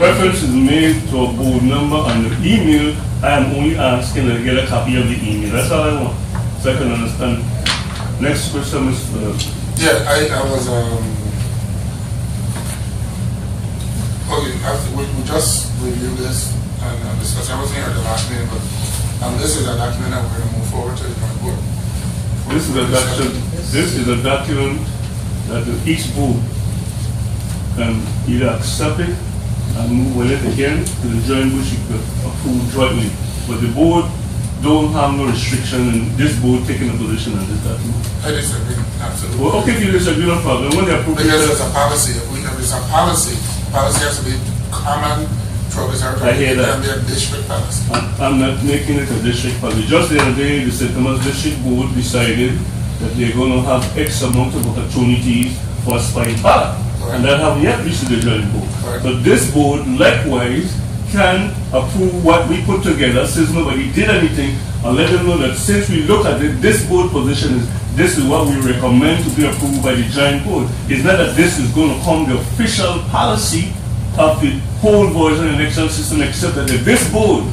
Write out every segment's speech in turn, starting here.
Reference is made to a board number and the email. I am only asking to get a copy of the email. That's all I want, so I can understand. Next question is. Yeah, I was. Okay, we just reviewed this and discussed. I wasn't here at the last meeting, but this is a document that we're going to move forward to the joint board. This is a document that each board can either accept it and move with it again to the joint board, you could approve jointly. But the board don't have no restriction in this board taking a position on this document. I disagree, absolutely. Well, okay, if you disagree, no problem. When they approve because it's a policy. If it's a policy has to be common throughout the territory. I hear that. It can be a district policy. I'm not making it a district policy. Just the other day, the St. Thomas District Board decided that they're going to have X amount of opportunities for a spine ballot. And that have yet reached the joint board. Right. But this board, likewise, can approve what we put together since nobody did anything, and let them know that since we look at it, this board position is this is what we recommend to be approved by the joint board. It's not that this is going to come the official policy of the whole voice and election system, except that if this board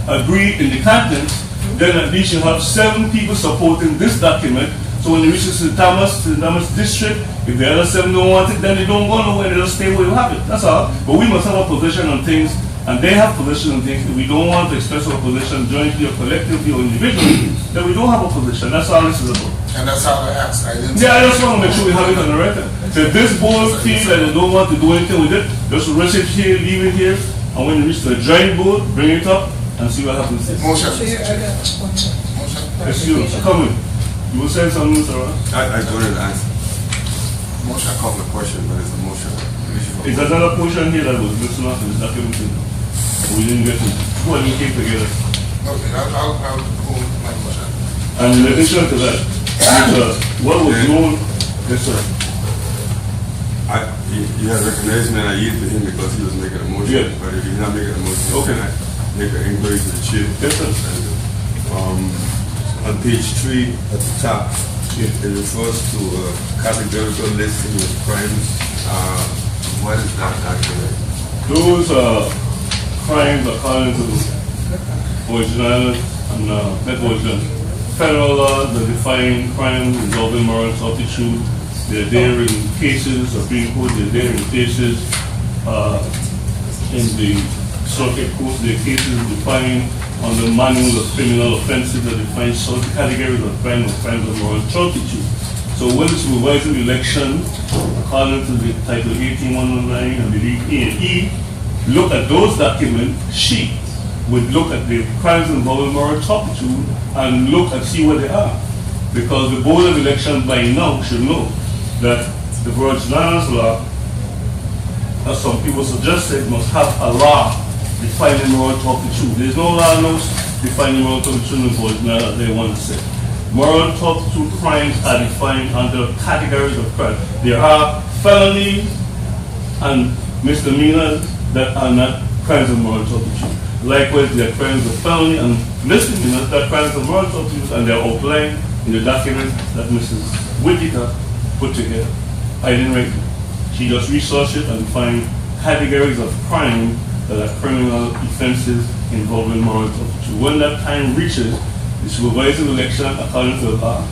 agreed in the contents, then at least you have 7 people supporting this document. So when it reaches the Thomas district, if the other 7 don't want it, then they don't go nowhere, they just stay where you have it. That's all. But we must have a position on things, and they have position on things. If we don't want to express our position jointly or collectively or individually, then we don't have a position. That's all this is about. And that's all I asked. I just want to make sure we have it on the record. So if this board feels that they don't want to do anything with it, just rush it here, leave it here, and when you reach the joint board, bring it up and see what happens. Motion. Yes, you. Come in. You will say something, sir? I don't know the answer. Motion. I call the question, but it's a motion. It's another portion here that was missing out in this document. We didn't get to. Who are you came together? Okay, I'll hold my motion. And in addition to that, what was known, yes, sir. You have recognized me and I yield to him because he was making a motion. Yeah. But if he's not making a motion, okay. Then I make an inquiry to the chair. Yes, sir. And, on page 3 at the top, it refers to a categorical listing of crimes. What is that document? Those crimes according to original and not original federal laws that define crimes involving moral turpitude. They're there in cases of Supreme Court. They're there in cases in the circuit court. There are cases defined on the manual of criminal offenses that define certain categories of crime or crimes of moral turpitude. So when it's revising election, according to the Title 18-119, I believe A and E, look at those document sheets, would look at the crimes involving moral turpitude and look and see what they are. Because the Board of Election by now should know that the Virgin Islands law, as some people suggested, must have a law defining moral turpitude. There's no law now defining moral turpitude in the Virgin Islands, they want to say. Moral turpitude crimes are defined under categories of crime. There are felonies and misdemeanors that are not crimes of moral turpitude. Likewise, there are crimes of felony and misdemeanors that are crimes of moral turpitude, and they're outlined in the document that Mrs. Whittaker put together. I didn't write it. She just researched it and defined categories of crime that are criminal offenses involving moral turpitude. When that time reaches, the supervising election, according to the law,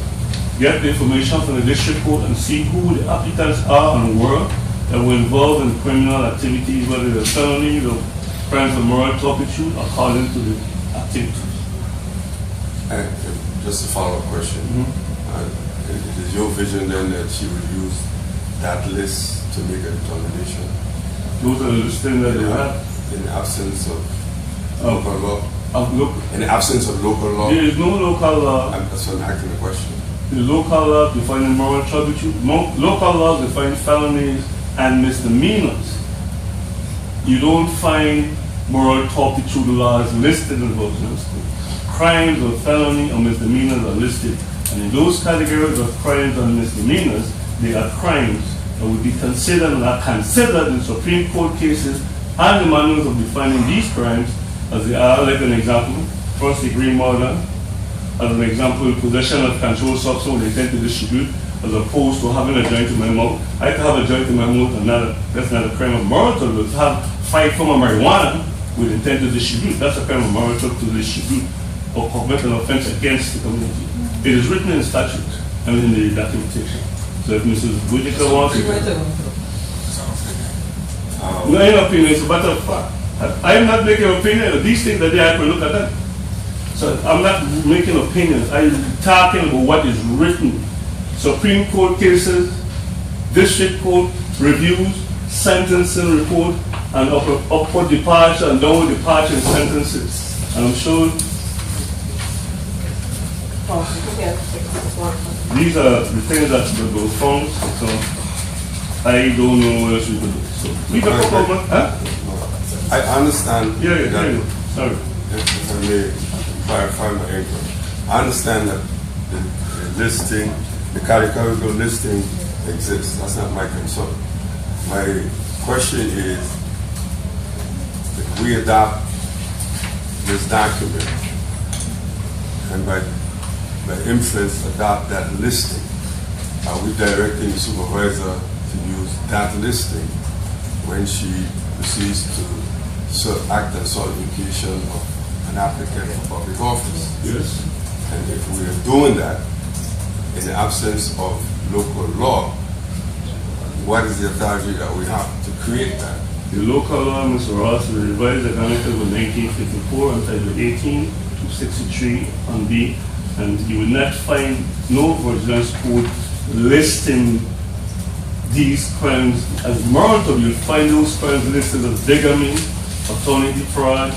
get the information from the district court and see who the applicants are and were that were involved in criminal activities, whether they're felonies or crimes of moral turpitude, according to the activities. And just a follow-up question. Is your vision then that she would use that list to make a determination? Those are the listings that they have. In the absence of local law? In the absence of local law? There is no local law. That's why I'm asking the question. The local law defining moral turpitude. Local laws define felonies and misdemeanors. You don't find moral turpitude laws listed in those lists. Crimes of felony or misdemeanors are listed. And in those categories of crimes and misdemeanors, they are crimes that would be considered and are considered in Supreme Court cases and the manuals of defining these crimes as they are. Like an example, first degree murder, as an example, possession of controlled substance with intent to distribute, as opposed to having a joint in my mouth. I can have a joint in my mouth and that's not a crime of moral turpitude. To have 5 form of marijuana with intent to distribute. That's a crime of moral turpitude to distribute or commit an offense against the community. It is written in statute and in the documentation. So if Mrs. Bujica wants to... No, in opinion, it's a matter of fact. I am not making an opinion. These things that they have to look at them. So I'm not making opinions. I'm talking about what is written. Supreme Court cases, District Court reviews, sentencing report, and upward departure and downward departure in sentences. And I'm sure these are the things that were found. So I don't know what else we could do. So we can talk about, huh? I understand. Yeah. Sorry. If I may clarify my inquiry. I understand that the listing, the categorical listing exists. That's not my concern. My question is, if we adopt this document and by inference adopt that listing, are we directing the supervisor to use that listing when she proceeds to act as certification of an applicant for public office? Yes. And if we are doing that in the absence of local law, what is the authority that we have to create that? The local law, Mr. Ross, will revise the Connecticut of 1954 and Title 18 to 63 on B, and you will not find no Virginia's code listing these crimes as moral. You'll find those crimes listed as bigamy, attorney defraud,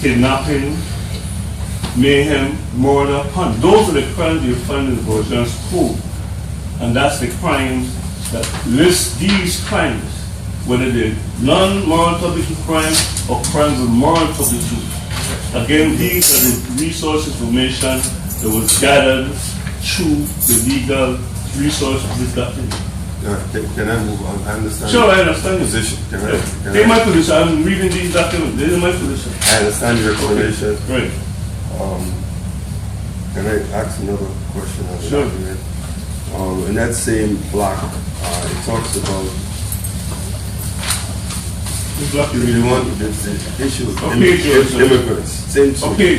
kidnapping, mayhem, murder, hunt. Those are the crimes you'll find in the Virginia's code, and that's the crimes that list these crimes, whether they're non-moral turpitude crimes or crimes of moral turpitude. Again, these are the resource information that was gathered through the legal resource of this document. Can I move on? I understand. Sure, I understand your position. In my position, I'm reading these documents. This is my position. I understand your explanation. Right. Can I ask another question on the Sure. document? In that same block, it talks about the issue of immigrants. Same tree. Okay.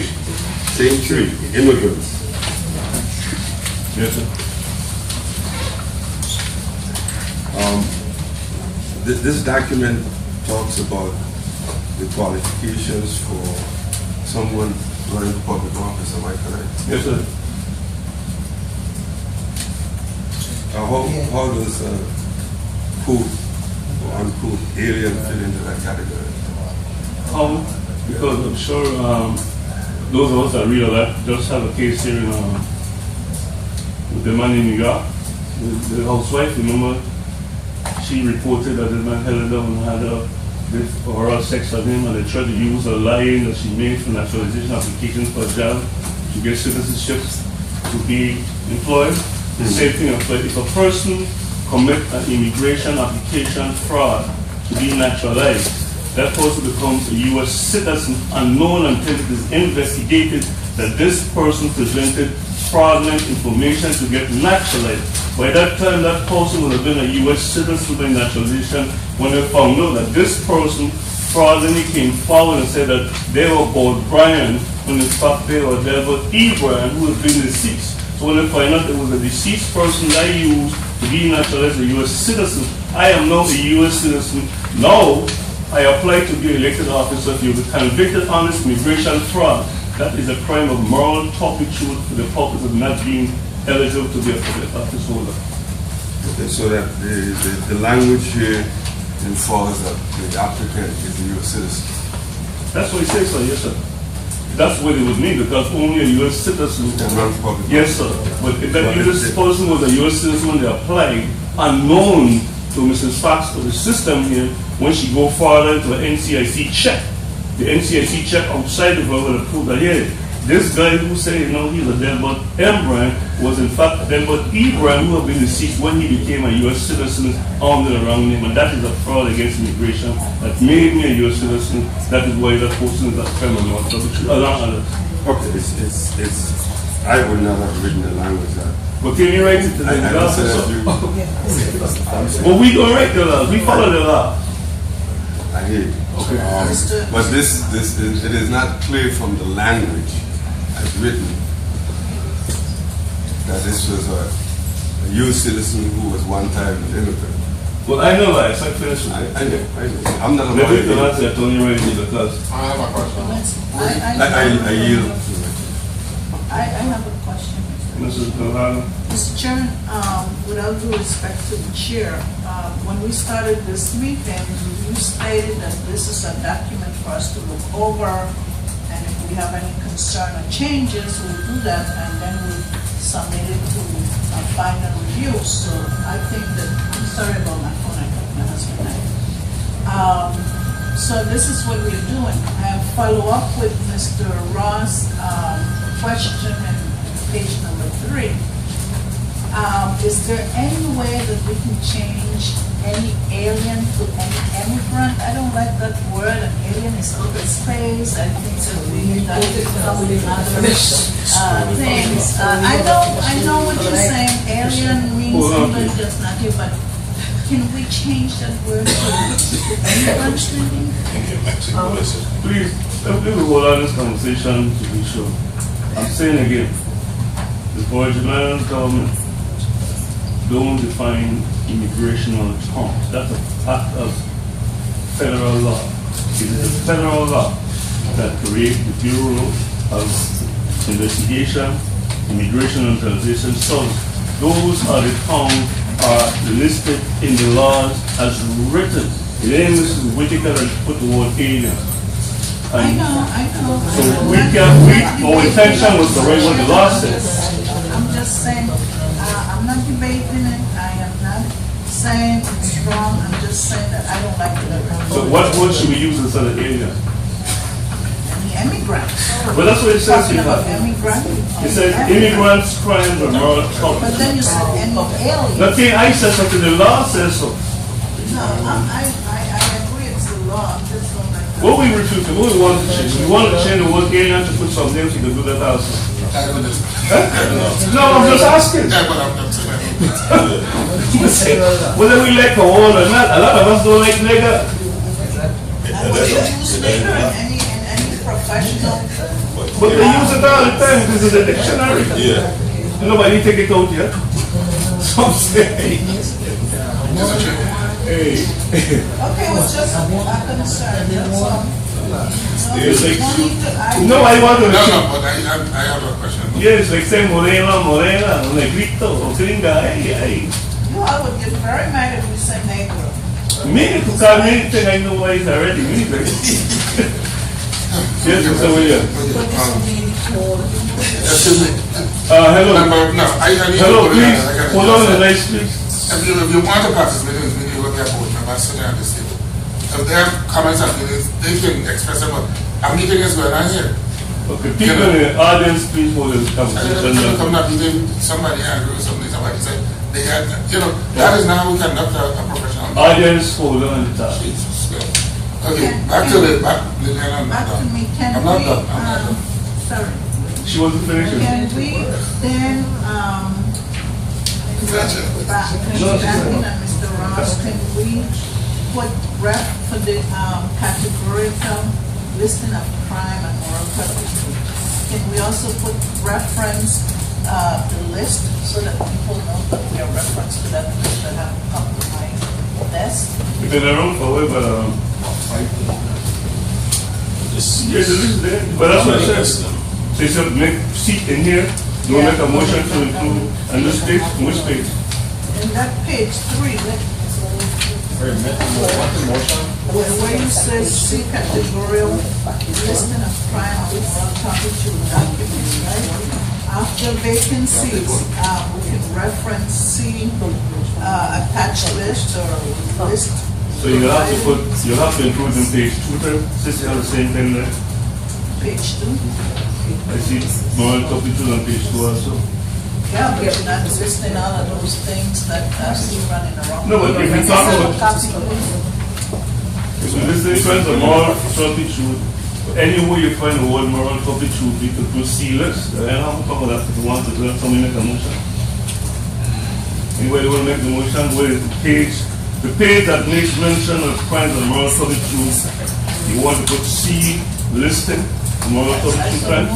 Same tree. Immigrants. Yes, sir. This document talks about the qualifications for someone running for public office. Am I correct? Yes, sir. How does cool or uncool alien fit into that category? Because I'm sure those of us that read a lot just have a case here in, with the man in New York, the housewife, remember, she reported that the man held her down and had oral sex on him, and they tried to use a lie that she made for naturalization application for a job to get citizenship to be employed. The same thing applies. If a person commits an immigration application fraud to be naturalized, that person becomes a U.S. citizen unknown until it is investigated that this person presented fraudulent information to get naturalized. By that time, that person would have been a U.S. citizen by naturalization when they found out that this person fraudulently came forward and said that they were called Brian, when in fact they were there but Brian, who has been deceased. So when they find out it was a deceased person that I used to be naturalized a U.S. citizen, I am now a U.S. citizen. Now, I apply to be elected officer. If you're convicted on this immigration fraud, that is a crime of moral turpitude for the purpose of not being eligible to be a public office holder. Okay, so that the language here informs that the applicant is a U.S. citizen. That's what it says, sir. Yes, sir. That's what it would mean, because only a U.S. citizen can run for public. Yes, sir. But if that U.S. person was a U.S. citizen when they applied, unknown to Mrs. Fox or the system here, when she go further into an NCIC check, the NCIC check outside the world will prove that, yeah, this guy who said, you know, he's a Delbert M. Brian was in fact Delbert E. Brian, who had been deceased when he became a U.S. citizen under the wrong name, and that is a fraud against immigration that made me a U.S. citizen. That is why that person is a criminal, along others. Okay, it's I would not have written the language that. But can you write it to the law? Well, we don't write the law. We follow the law. I hear you. Okay. Mr. But it is not clear from the language as written that this was a U.S. citizen who was one time an immigrant. Well, I know that. So I finished with it. I know. I'm not a Maybe you can lawyer. answer Tony Randy because I have a question. I yield. I have a question. Mrs. Delano. Mr. Chairman, without due respect to the chair, when we started this meeting, you stated that this is a document for us to look over, and if we have any concern or changes, we'll do that, and then we'll submit it to a final review. So I think that, I'm sorry about my phone, I got my husband out. So this is what we're doing. I follow up with Mr. Ross' question in page number 3. Is there any way that we can change any alien to any immigrant? I don't like that word. An alien is out of space. I think that we got to come with other things. I know what you're saying. Alien means somebody that's not here, but can we change that word to immigrant maybe? Please, let me hold on this conversation to be sure. I'm saying again, the original government don't define immigration on terms. That's a part of federal law. It is a federal law that creates the Bureau of Investigation, Immigration and Transition. So those are the terms are listed in the laws as written. Then Mrs. Whitaker has put the word alien. I know. So our intention was to write what the law says. I'm just saying, I'm not debating it. I am not saying it's wrong. I'm just saying that I don't like it. So what word should we use instead of alien? Any immigrant. Well, that's what it says Talking here. about immigrant. It says immigrants, crimes, or moral But culprit. then you said any alien. Nothing I said something, the law says so. No, I agree it's the law. I'm just don't like that. What we refuse to, what we want to change, we want to change the word alien to put some names, you can do that also. I don't know. No, I'm just asking. Yeah, but I'm not saying. Whether we like a word or not, a lot of us don't like nigga. I would use later in any professional. But they use it all the time, this is a dictionary. Yeah. Nobody take it out yet. So I'm saying, hey. Okay, it was just a concern, that's all. No, I want to. No, but I have a question. Yes, like say morena, negrito, or gringa, hey. You all would get very mad if we say negro. Me, to call me anything I know why it's already me. Yes, Mr. William. Excuse me. Hello. No, I need Hello, to please. Hold on the lights, please. If you want to participate in this meeting, you will get both members sitting at this table. If they have comments and feelings, they can express them. But a meeting is going on here. Okay, people in the audience, please hold this I don't know, conversation. come up meeting, somebody agree with something, somebody said, they had, that is now we conduct a professional. Audience, hold on the top. Okay, back to Back to me, can I'm not we, done. I'm not done. sorry. She wasn't finishing. Can we then, piggybacking on Mr. Ross, can we put ref for the categorical listing of crime and moral turpitude? Can we also put reference the list so that people know that we are reference to that list that have come to my desk? We've been around for a while, but yeah, the list there. But that's what it says. They said make seat in here, don't make a motion to include, and this page, which page? In that page 3, where you say C categorical listing of crime and moral turpitude documents, right? After vacancies, we can reference C, attached list or list. So you have to include in page 2, since you have the same thing there. Page 2. I see moral turpitude on page 2 also. Yeah, but you're not listing all of those things that are still running around. No, but if we talk about, Copy, please. if we listen to friends of moral turpitude, anywhere you find the word moral turpitude, we could put C list. And I'm talking about that if you want to do somebody make a motion. Anybody want to make the motion? Where is the page? The page that makes mention of crimes of moral turpitude You want to put C listing, moral turpitude crime?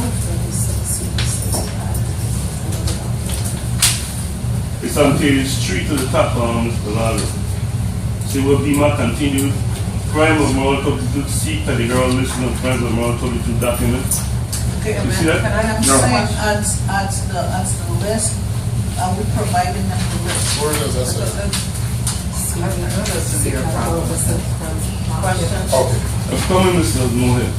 It's on page 3 to the top, Mr. Lalo. See what BMA continued. Crime of moral turpitude, C categorical listing of crimes of moral turpitude documents. Okay, You see that? and I'm saying as the list, are we providing them the list? Where does that say? Question? Okay. I'm coming, Mr. Mohammed.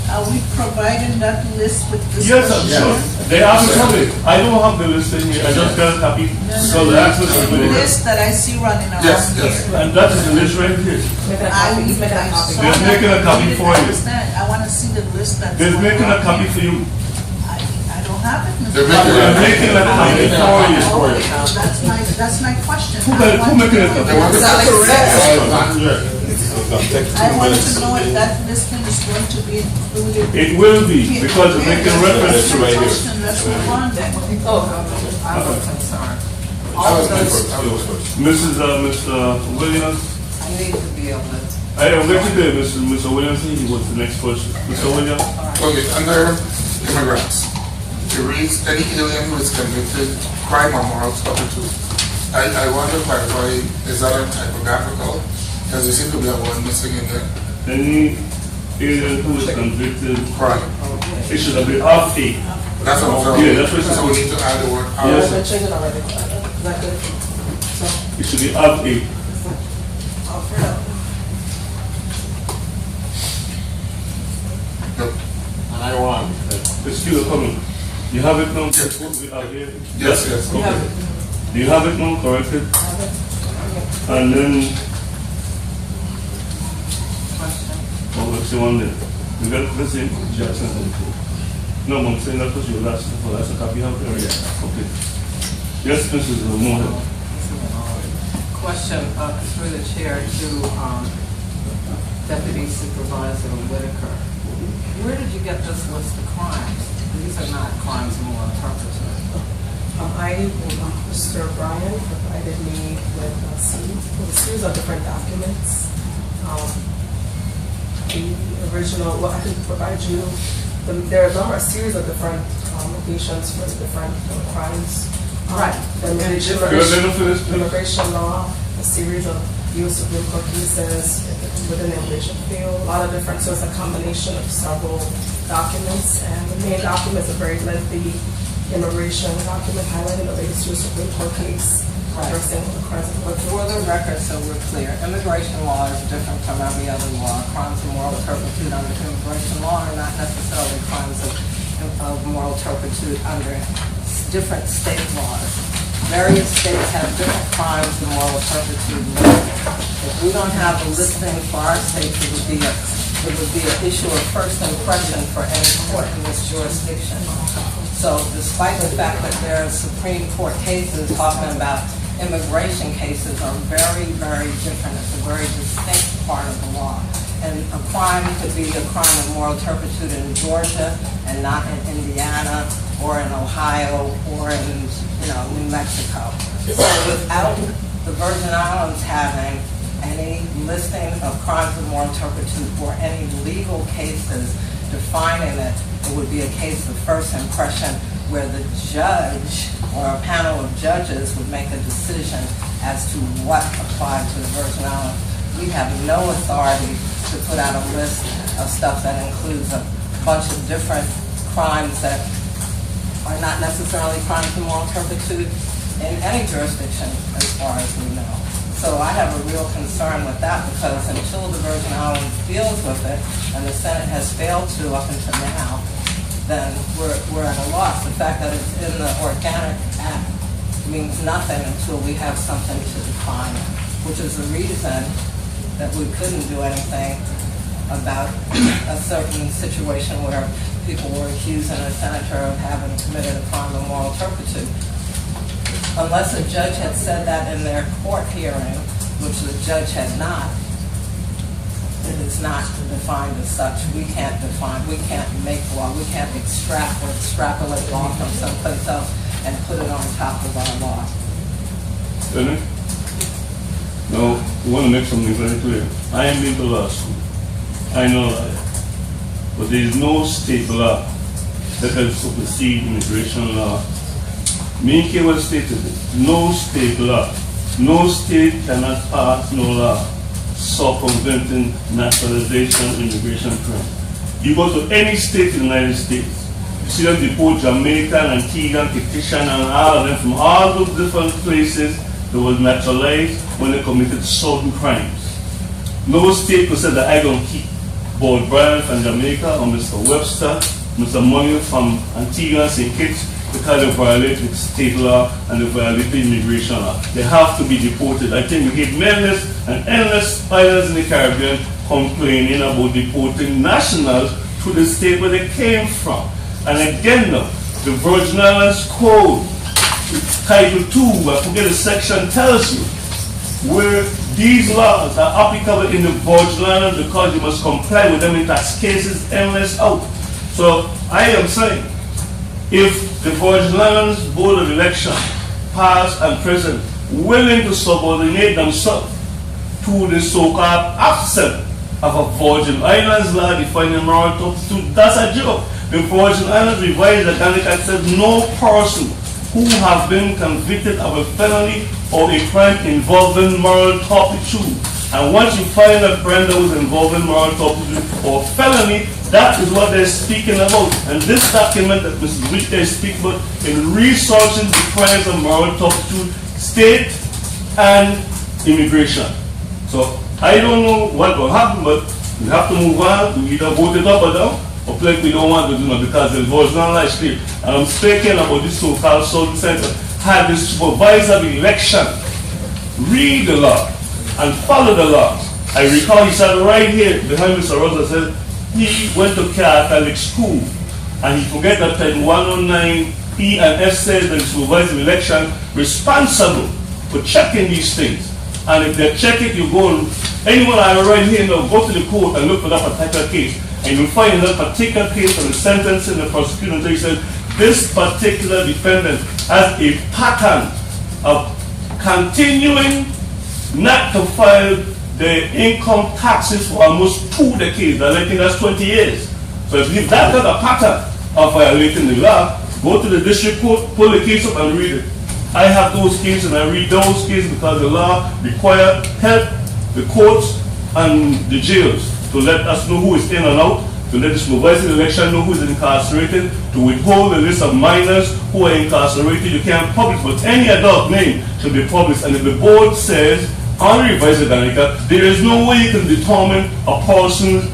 Are we providing that list with this? Yes, I'm sure. They have to come in. I don't have the list in here. I just got a copy. So that's what's The in it. list that I see running around Yes, here. yes. And that is the list right here. I saw They're that. making a copy for you. Understand. I want to see the list that's. They're running making a around copy here. for you. I don't have it, Mr. They're They're making a copy for you. Okay, that's my question. Who making a They copy? want to I want to know if that listing is going to be included. It will be, because they're making reference to right here. Question, let's move on then. I was concerned. That was my first. That was my first. Mr. Williams, I need to be able to. I'm going to do Mr. Williams, he was the next question. Mr. Williams? Okay, under immigrants, it reads, any alien who is convicted crime or moral turpitude. I want to clarify, is that a typographical? Because there seems to be a word missing in there. Any alien who is convicted, Crime. it should have been off A. That's what I'm saying. Yeah, that's what it's So we need to add the word Yes, out. sir. It should be off A. No. And I want, It's still coming. You have it now? Yes. We are here. Yes, yes. Okay. Do you have it now corrected? And then, oh, what's the one there? You got the same Jackson. No, I'm saying that because you were asking for that's a copy of it. Okay. Yes, Mrs. Mohan. Question through the chair to Deputy Supervisor Whitaker. Where did you get this list of crimes? These are not crimes of moral turpitude. Mr. Brian provided me with a series of different documents. The original, well, I can provide you, there are a series of different locations for different crimes. Right. The immigration law, a series of US Supreme Court cases within the immigration field, a lot of different, so it's a combination of several documents, and the main document is a very lengthy immigration document highlighting the latest US Supreme Court case addressing the crimes of But for the record, so we're clear, immigration law is different from every other law. Crimes of moral turpitude under immigration law are not necessarily crimes of moral turpitude under different state laws. Various states have different crimes of moral turpitude laws. If we don't have a listing for our states, it would be an issue of first impression for any court in this jurisdiction. So despite the fact that there are Supreme Court cases talking about immigration cases are very, very different. It's a very distinct part of the law. And a crime could be a crime of moral turpitude in Georgia and not in Indiana or in Ohio or in New Mexico. So without the Virgin Islands having any listing of crimes of moral turpitude or any legal cases defining it, it would be a case of first impression where the judge or a panel of judges would make a decision as to what applied to the Virgin Islands. We have no authority to put out a list of stuff that includes a bunch of different crimes that are not necessarily crimes of moral turpitude in any jurisdiction as far as we know. So I have a real concern with that because until the Virgin Islands deals with it, and the Senate has failed to up until now, then we're at a loss. The fact that it's in the Organic Act means nothing until we have something to define it, which is the reason that we couldn't do anything about a certain situation where people were accusing a senator of having committed a crime of moral turpitude. Unless a judge had said that in their court hearing, which the judge had not, it is not defined as such. We can't define, we can't make law, we can't extrapolate law from someplace else and put it on top of our law. Now, we want to make something very clear. I am in the law school. I know that. But there is no state law that can supersede immigration law. Minke was stated it. No state law. No state cannot pass no law circumventing naturalization immigration crime. You go to any state in the United States, you see them deport Jamaican, Antiguan, Tahitian, and all of them from all those different places that was naturalized when they committed certain crimes. No state could say that I don't keep Board Brian from Jamaica or Mr. Webster, Mr. Money from Antigua and St. Kitts because they violated state law and they violated immigration law. They have to be deported. I think we hear endless and endless islands in the Caribbean complaining about deporting nationals to the state where they came from. And again now, the Virgin Islands Code, Title 2, I forget the section, tells you where these laws are applicable in the Virgin Islands because you must comply with them in tax cases, endless out. So I am saying, if the Virgin Islands Board of Election, past and present, willing to subordinate themselves to the so-called absence of a Virgin Islands law defining moral turpitude, that's a joke. The Virgin Islands revised the Organic Act says no person who has been convicted of a felony or a crime involving moral turpitude. And once you find a friend that was involved in moral turpitude or felony, that is what they're speaking about. And this document that Mrs. Rich is speaking about in researching the crimes of moral turpitude, state and immigration. So I don't know what will happen, but we have to move on. We either vote it up or down, or like we don't want to do it because the vote is not like state. And I'm speaking about this so-called Southern Center. Had the supervisor of election read the law and follow the law. I recall he sat right here behind Mr. Rosa said he went to Catholic school and he forget that in 109 E and F says that the supervisor of election responsible for checking these things. And if they check it, you go, anyone I right here now, go to the court and look for that particular case. And you'll find in that particular case on the sentence in the prosecution, they said, this particular defendant has a pattern of continuing not to file the income taxes for almost 2 decades. I think that's 20 years. So if that got a pattern of violating the law, go to the district court, pull the case up and read it. I have those cases and I read those cases because the law requires help the courts and the jails to let us know who is in and out, to let the supervisor of election know who is incarcerated, to withhold the list of minors who are incarcerated. You can't publish, but any adult name should be published. And if the board says, on the revised Danica, there is no way you can determine a person's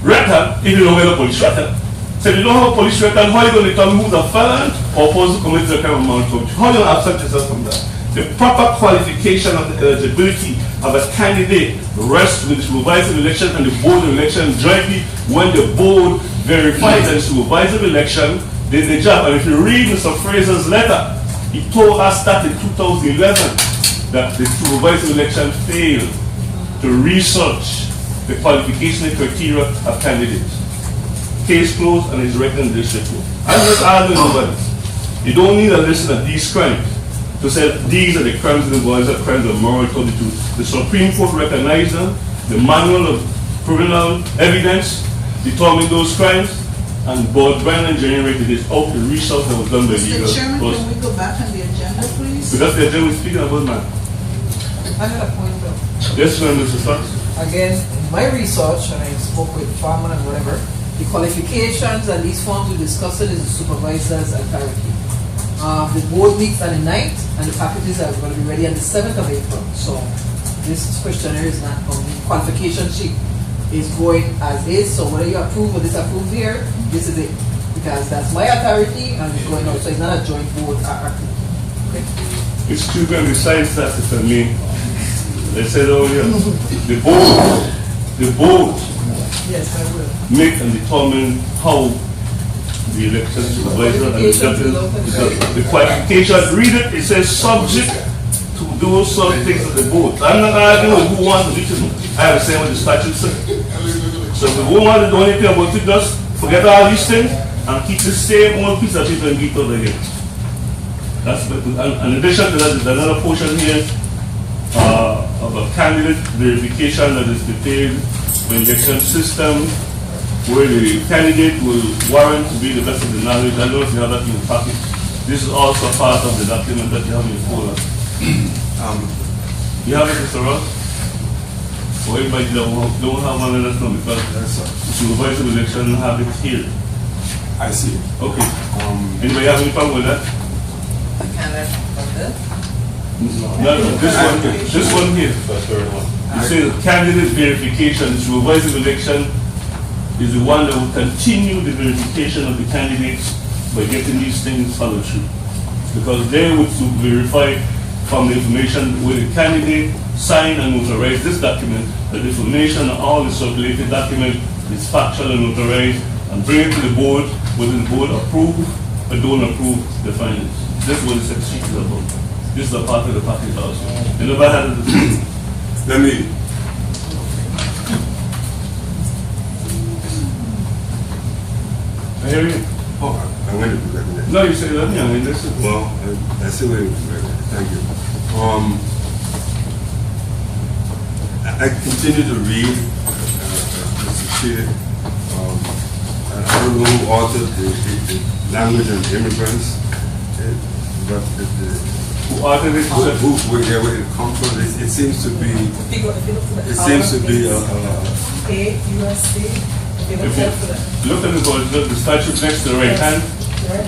record if you don't have a police record. So if you don't have a police record, how are you going to determine who's a felon or a person who commits a crime of moral turpitude? How are you going to abstract yourself from that? The proper qualification of the eligibility of a candidate rests with the supervisor of election and the board of election jointly when the board verifies that the supervisor of election did the job. And if you read Mr. Fraser's letter, he told us that in 2011 that the supervisor of election failed to research the qualification and criteria of candidates. Case closed and is written in the district court. I'm not arguing about this. You don't need a list of these crimes to say these are the crimes of the boys, are crimes of moral turpitude. The Supreme Court recognized them, the manual of criminal evidence determined those crimes, and Board Brand generated this out the research that was done by legal. Mr. Chairman, can we go back on the agenda, please? Because the agenda we're speaking about, man. I got a point though. Yes, ma'am, Mr. Starks. Again, in my research, and I spoke with farmer and whatever, the qualifications and these forms we discussed is the supervisor's authority. The board meets on the 9th, and the packages are going to be ready on the 7th of April. So this questionnaire is not on the qualification sheet. Is going as is. So whether you approve or disapprove here, this is it. Because that's my authority and it's going out. So it's not a joint board activity. Okay? It's true, and besides that, if I mean, they said earlier, the board Yes, I will. make and determine how the election supervisor and the deputy, the qualification, read it, it says subject to those some things of the board. I'm not arguing who wants to do it. I have the same what the statute says. So if we want to do anything about it, just forget all these things and keep the same one piece of paper and keep it again. That's and in addition to that, there's another portion here of a candidate verification that is detailed election system where the candidate will warrant to be the best of the knowledge. I don't know if you have that in the packet. This is also part of the document that you have in your folder. You have it, Mr. Ross? Or everybody don't have one, let us know, because the supervisor of election have it here. I see. Okay. Anybody have any problem with that? The candidate of this? No, this one here. You say the candidate verification, the supervisor of election is the one that will continue the verification of the candidates by getting these things followed through. Because they would verify from the information where the candidate signed and notarized this document, that the information on all the circulated document is factual and notarized, and bring it to the board, whether the board approve or don't approve the findings. This is what this exchange is about. This is a part of the package also. You never had it. Let me. I hear you. Oh, I'm going to do that. No, you say let me. I mean, this is. Well, I see where you're going. Thank you. I continue to read, Mr. Chair. I don't know who authored the language on immigrants, but Who authored it? where it comes from, it seems to be. It seems to be AUSC. If you look at the statute next to the right hand,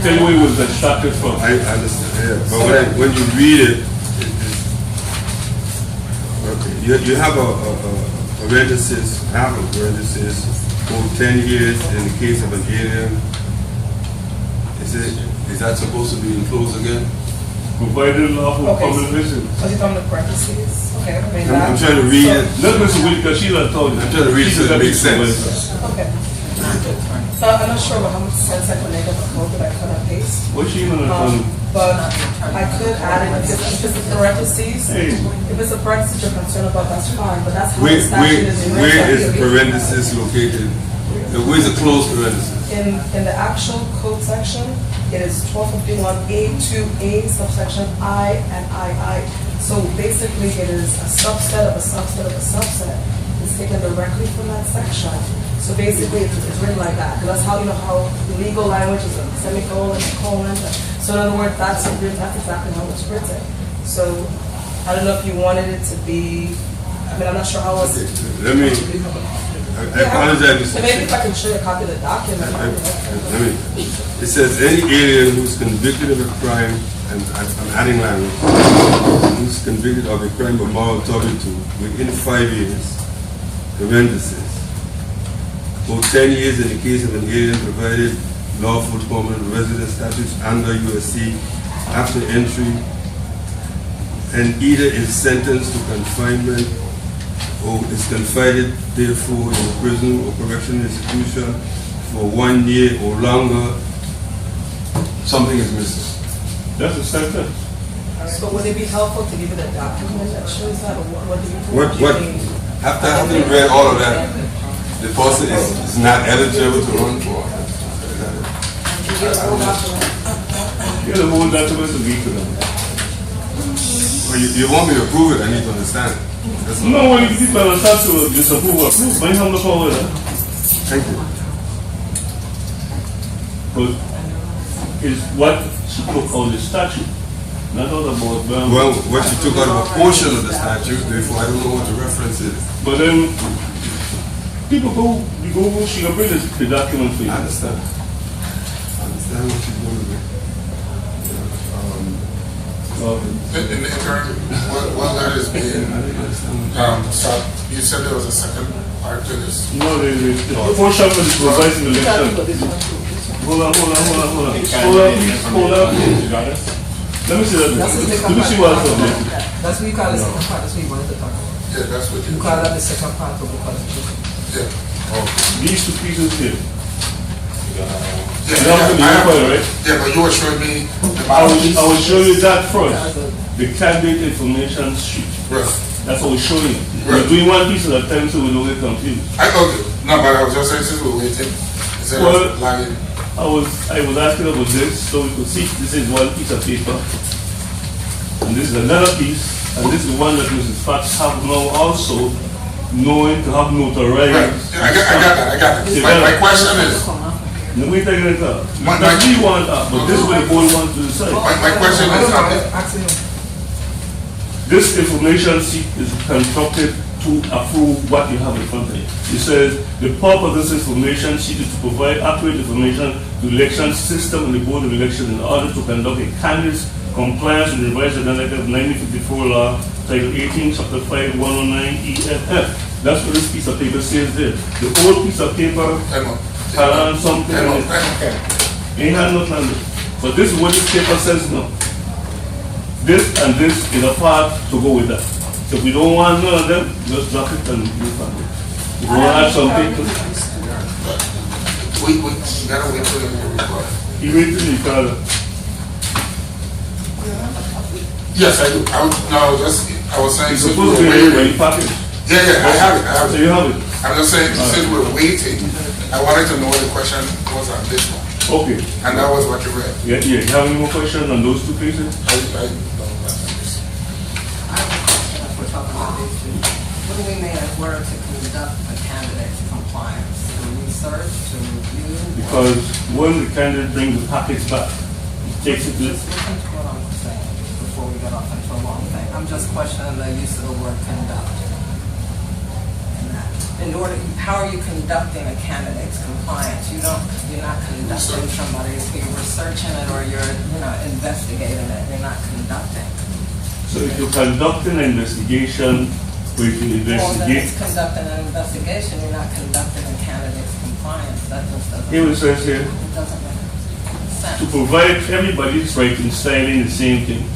tell you where it was extracted from. I understand, yeah. But when you read it, okay, you have a parenthesis, have a parenthesis, for 10 years in the case of an alien. Is that supposed to be enclosed again? Provided lawful common visit. Was it on the parentheses? Okay. I'm trying to read it. Not Mr. Whitaker, Sheila told you. I'm trying to read it so it makes sense. Okay. So I'm not sure how much sense I could make of a code that I could have paste. What's she gonna tell you? But I could add it if it's parentheses. Hey. If it's a parenthesis you're concerned about, that's fine, but that's how Where the statute is. is the parenthesis located? Where's the closed parenthesis? In the actual code section, it is 1251A2A subsection I and II. So basically it is a subset of a subset of a subset. It's taken directly from that section. So basically it's written like that. Because that's how, you know, how legal language is a semicolon and a colon. So in other words, that's exactly how it's written. So I don't know if you wanted it to be, I mean, I'm not sure how else. Let me, I apologize. So maybe if I can show you a copy of the document. It says any alien who's convicted of a crime, and I'm adding language, who's convicted of a crime of moral turpitude within 5 years, parenthesis, for 10 years in the case of an alien provided lawful permanent resident status under USC after entry, and either is sentenced to confinement or is confided therefore in a prison or correctional institution for 1 year or longer, something is missing. That's a sentence. So would it be helpful to give you the document that shows that, or what do you mean? After having read all of that, the person is not eligible to run for it. Yeah, the whole document is weak to them. Well, you want me to prove it, I need to understand it. That's all. No, when you people understand to disapprove or approve, when you have the power there. Thank you. But it's what she took out the statute. Not all about Well, what she took out of a portion of the statute, therefore I don't know what the reference is. But then people she can bring the document for you. I understand. I understand what she's going to do. In the interim, while that is being, so you said there was a second part to this. No, the portion for the supervising election. Hold on. Hold on. Let me see that. Let me see what's up there. That's what you call the second part, that's what you wanted to talk about. Yeah, that's what You call that the second part of the qualification. Yeah. These two pieces here. Yeah, but you were showing me the I will show you that first. The candidate information sheet. Right. That's what we're showing you. Right. We're doing one piece at a time so we don't get confused. I told you. No, but I was just saying since we're waiting, instead Well, of lying. I was asking about this so we could see this is one piece of paper. And this is another piece. And this is one that Mrs. Fox have now also knowing to have notarized. Right. I got that. My question is, No, we taking it up. My- That's what we want up, but this is what the board wants to decide. my question is, This information sheet is constructed to approve what you have in front of you. It says, the purpose of this information sheet is to provide accurate information to the election system and the board of election in order to conduct a candidate's compliance with the revised agenda of 1954 law, Title 18, Chapter 5, 109 EFF. That's what this piece of paper says there. The old piece of paper had on something in it. Ain't had nothing on it. But this is what this paper says now. This and this is a part to go with that. So if we don't want none of them, just drop it and move on. If we want to add something to we gotta wait till the report. you read to me, Carla. Yes, I do. I was saying, It's since supposed to we're be in waiting. your package. Yeah, I have So it. you have it. I'm just saying, since we're waiting, I wanted to know what the question was on this one. Okay. And that was what you read. Yeah. You have any more questions on those two places? We're talking about these two. What do we mean in order to conduct a candidate's compliance? To research, to review? Because when the candidate brings the package back, he takes it to Just listen to what I'm saying before we get off into a long thing. I'm just questioning the use of the word conduct. In order, how are you conducting a candidate's compliance? You're not conducting somebody's, you're researching it or you're, investigating it. You're not conducting. So if you're conducting an investigation, where you Well, then it's investigate, conducting an investigation. You're not conducting a candidate's compliance. That just doesn't. here it says here, It doesn't make sense. to provide everybody's right in styling the same thing.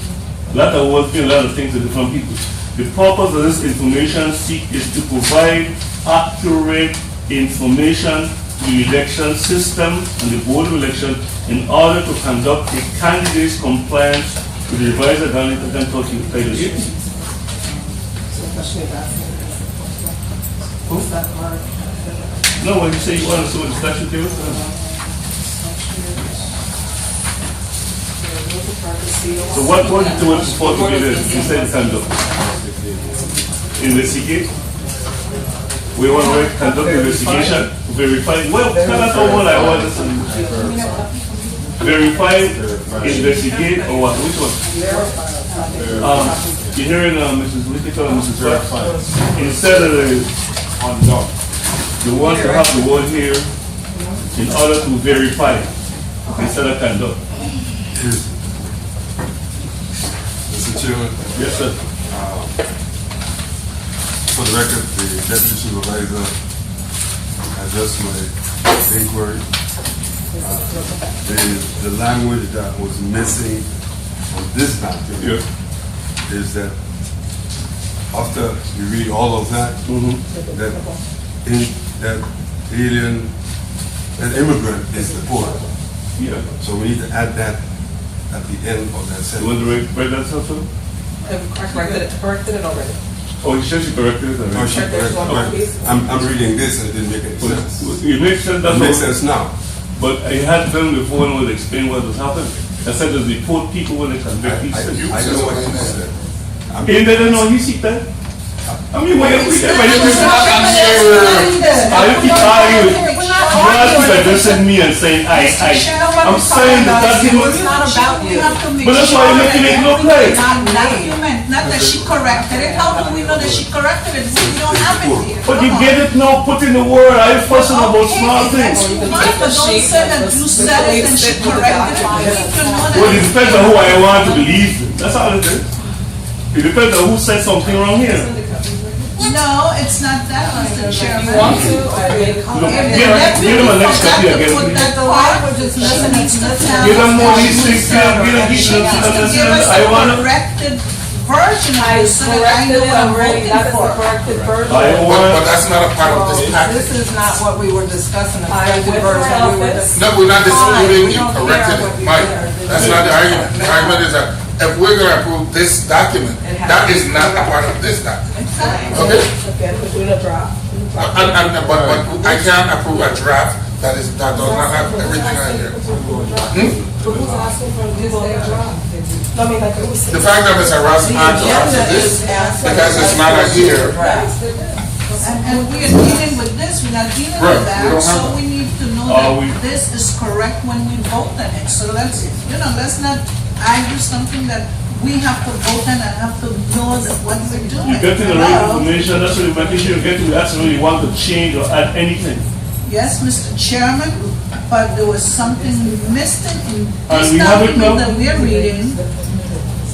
A lot of words mean a lot of things to different people. The purpose of this information sheet is to provide accurate information to the election system and the board of election in order to conduct a candidate's compliance with the revised agenda of 1030 Title 18. No, when you say you want to see what the statute there is, so what you do is supposed to be there, you say the conduct. Investigate. We want to conduct investigation, verify, well, that's not what I want to say. Verify, investigate, or what, which one? You're hearing Mrs. Whitaker and Mrs. Pratt. Instead of the ones to have the word here in order to verify, instead of conduct. Mr. Chairman, Yes, sir. for the record, the deputy supervisor addressed my inquiry. The language that was missing on this document is that after you read all of that, that alien, that immigrant is deported. Yeah. So we need to add that at the end of that You sentence. want to write that stuff too? Corrected it already. Oh, you said she corrected it Oh, already. she corrected it. I'm reading this and it didn't make any sense. It makes sense, It that's makes all. sense now. But I had them before and would explain what was happening. I said there's report people when they convict these I things. know what you said. Ain't that no, you see that? I mean, when you keep arguing, you addressing me and saying, I'm saying the document. It's not about you. But that's why you're making it look like. Document, not that she corrected it. How do we know that she corrected it? We don't have it here. But you get it now, put in the word, I ain't fussing about small Okay, things. that's fine, but don't say that you said it and she corrected it. We need to know Well, it that. depends on who I want to believe. That's all it is. It depends on who said something wrong here. No, it's not that, Mr. Chairman. Give them a next copy again, please. Give them more these things, give them each of them, Give us I a wanna, corrected version of it so that I know what I'm voting for. I But want, that's not a part of this package. This is not what we were discussing. The corrected version. We were discussing. No, we're not disputing We you don't corrected care what it, we Mike. hear. That's not the argument. The argument is that if we're gonna approve this document, that is not a part of this document. Okay? Again, we're doing a draft. But I can't approve a draft that does not have everything on here. Who's asking for this draft? I mean, like, it was. The fact that Mr. Ross asked us to this, because it's not a here, And we are dealing with this, we're not dealing Right, with we that, don't have so that. we need to know that this is correct when we vote on it. So let's, let's not argue something that we have to vote on and have to know that what we're doing. You're getting the right Hello? information, that's what you're making sure you're getting, that's when you want to change or add anything. Yes, Mr. Chairman, but there was something missing in And this we have it now? document that we're reading.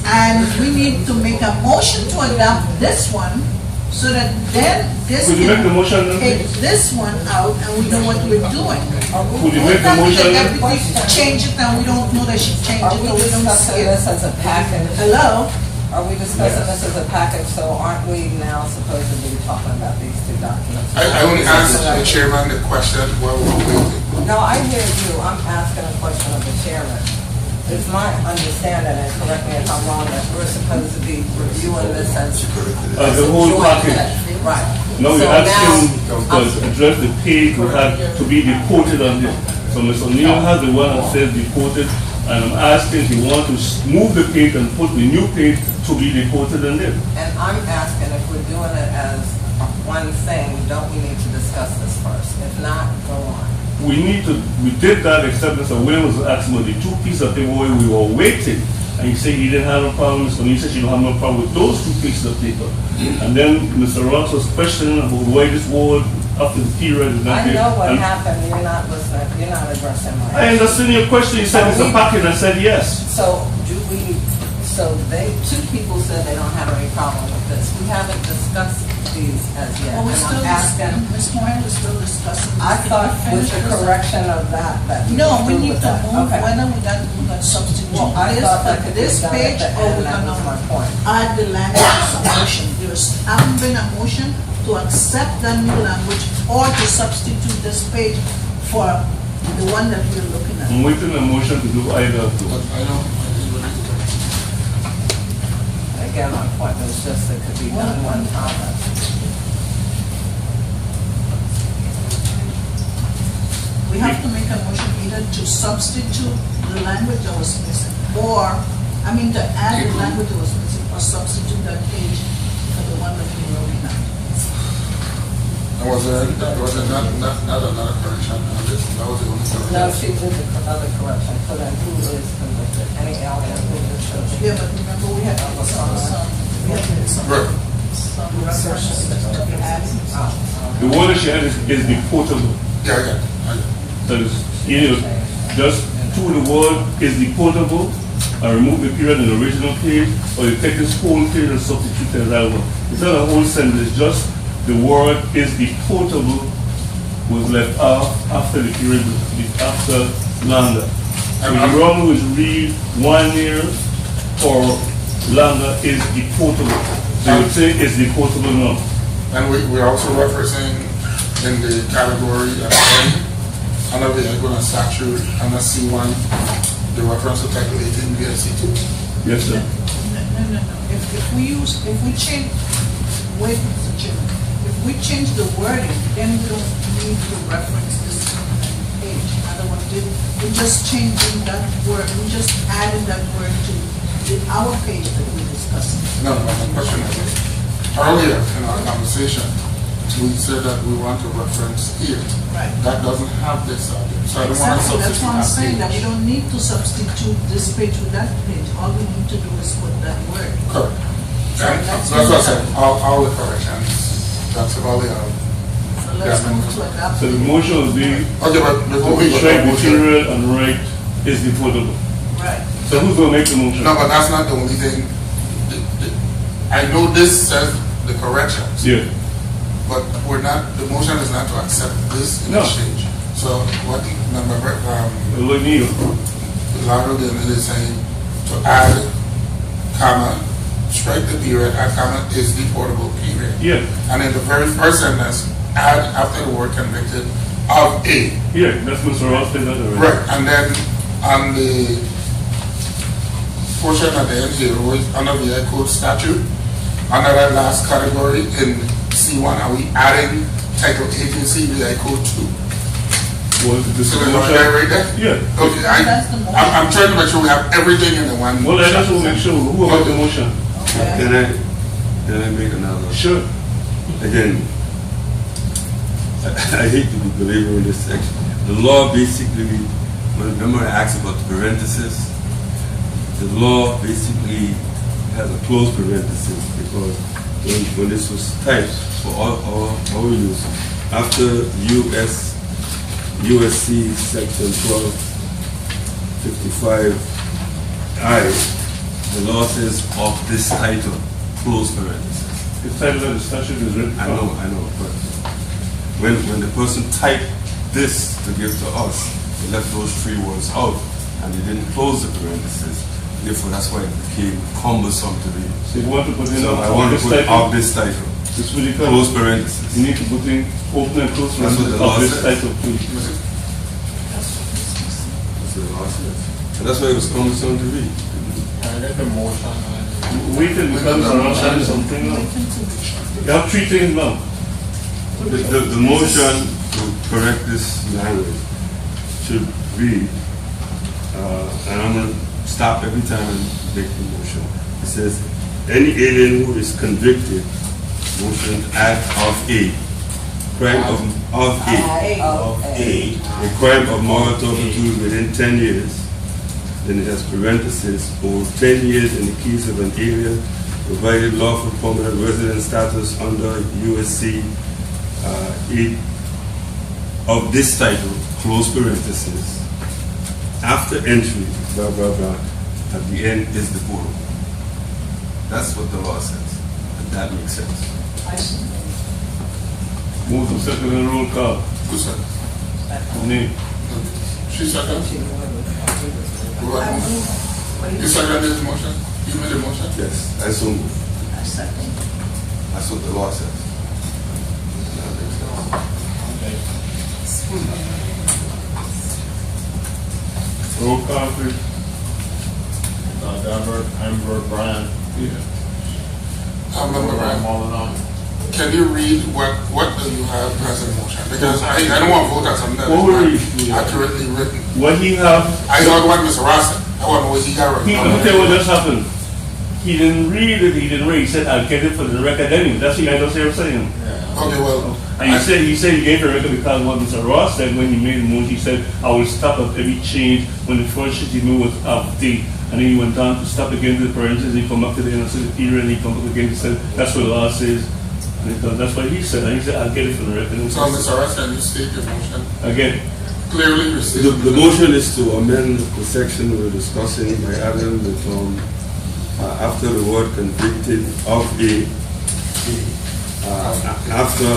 And we need to make a motion to adopt this one, so that then this Could you make the can motion then, take please? this one out and we know what we're doing. Could you make the Not motion that then? everything change it and we don't know that she changed Are it we or we don't discussing see it. this as a package? Hello? Are we discussing this as a package, so aren't we now supposed to be talking about these two documents? I only asked the chairman the question while we were waiting. No, I hear you, I'm asking a question of the chairman. It's my understanding, and correct me if I'm wrong, that we're supposed to be reviewing this as The whole joint package. session. Right. No, So you're asking now, to address the page we had to be deported on this. So Mr. O'Neill has the one that says deported, and I'm asking if you want to move the page and put the new page to be deported on this. And I'm asking if we're doing it as one thing, don't we need to discuss this first? If not, go on. We did that except Mr. Williams was asking about the two pieces of paper where we were waiting. And he said he didn't have no problem, Mr. O'Neill said she don't have no problem with those two pieces of paper. And then Mr. Ross was questioning about why this ward after the period is not I there. know what And happened, you're not listening, you're not addressing my. I understand your question, you said it's a packet, I said yes. So two people said they don't have any problem with this. We haven't discussed these as yet. Well, we're And still, I'm asking, Ms. Moran, we're still discussing. this. I Can thought we with finish the this? correction of that we No, were we through need with to that. move Okay. whether we're gonna substitute Well, I this thought that for could be this done at page the or end, we're that was my gonna point. add the language to some motion. There's haven't been a motion to accept the new language or to substitute this page for the one that we're looking at. I'm waiting a motion to do either of But those. I know, I just wanted to correct. Again, my point was just it could be done one time. We have to make a motion either to substitute the language that was missing, or, to add the language that was missing, or substitute that page for the one that we're looking at. And was there not another correction on this? That was the only correction. No, she did the other correction, put in who is convicted, any alien who is convicted. Yeah, but remember, we had some Right. references to be added. The one that she had is deportable. Yeah, I got it. That is, either just to the word is deportable, and remove the period in the original page, or you take this whole page and substitute it as that one. It's not a whole sentence, it's just the word is deportable was left out after the period, after longer. So you wrong was read 1 year or longer is deportable. So you would say it's deportable now. And we're also referencing in the category under the Equal statute, under C1, the reference to Title 18 via C2. Yes, sir. No. If we change, wait, Mr. Chairman, if we change the wording, then we don't need to reference this page. Otherwise, we're just changing that word, we're just adding that word to our page that we're discussing. No, my question is, earlier in our conversation, we said that we want to reference here. Right. That doesn't have this subject, so I don't want to Exactly, that's what I'm saying, substitute that we that don't need to substitute this page with that page. All we need to do is put that word. page. Correct. So And let's that's do what I that. said, all the corrections, that's all they are. So let's move to adopt. So the motion would be Okay, but before we strike the motion, period and write is deportable. Right. So who's going to make the motion? no, but that's not the only thing. I know this says the corrections, Yeah. but the motion is not to accept this in No. exchange. So what member, O'Neill. Louder than it is saying to add, comma, strike the period, add comma, is deportable, period. Yeah. And in the very first sentence, add after the word convicted of a. Yeah, that's Mr. Ross said that already. Right, and then on the portion at the end here, which under the Ed Code statute, under that last category in C1, are we adding Title 18 CVI Code 2? Was the So there's motion? one right there? Yeah. Okay, That's the motion. I'm trying to make sure we have everything in the one. Well, I just want to make sure who will make the motion. Okay. Can I make another? Sure. Again, I hate to be belaboring this section. The law basically, remember I asked about the parentheses? The law basically has a closed parenthesis because when this was typed for our use, after USC section 1255I, the law says of this title, close parenthesis. The title of the statute is written. I know, but when the person typed this to give to us, they left those 3 words out and they didn't close the parenthesis. Therefore, that's why it became cumbersome to read. So you want to put in So I want to put of this title, This really close parenthesis. You need to put in open and close That's what the law of this says. title, please. That's what the law says. And that's why it was cumbersome to read. Wait till it becomes around something now. You have 3 things now. The motion to correct this language should read, and I'm going to stop every time and make the motion. It says, any alien who is convicted, motion act of a crime of a crime of moral turpitude within 10 years, then it has parentheses, or 10 years in the case of an alien provided lawful permanent resident status under USC 8 of this title, close parentheses, after entry, blah, blah, blah, at the end is deportable. That's what the law says, and that makes sense. Move to second and roll call. Who's that? Name. She second? You seconded the motion? You made the motion? Yes, I so move. I second. That's what the law says. Roll call, please. Delbert, Amber, Brian. Member Ryan, Molinon. can you read what do you have as a motion? Because I don't want to vote on something that What will is read? not accurately written. What he have, I don't want Mr. Ross. I want to know what he got let me written. tell you what just happened. He didn't read it, he didn't read. He said, I'll get it for the record anyway. That's what I just hear saying. Okay, well, And he said he gave the record because what Mr. Ross said when he made the motion, he said, I will stop at every change when the first sheet he moved was out of date. And then he went on to stop again to the parentheses, he come up to the innocent period, and he come up again and said, that's what the law says. And that's what he said. And he said, I'll get it for the record. so Mr. Ross, can you state your motion? Again, Clearly restate. The motion is to amend the section we're discussing by adding the term after the word convicted of a after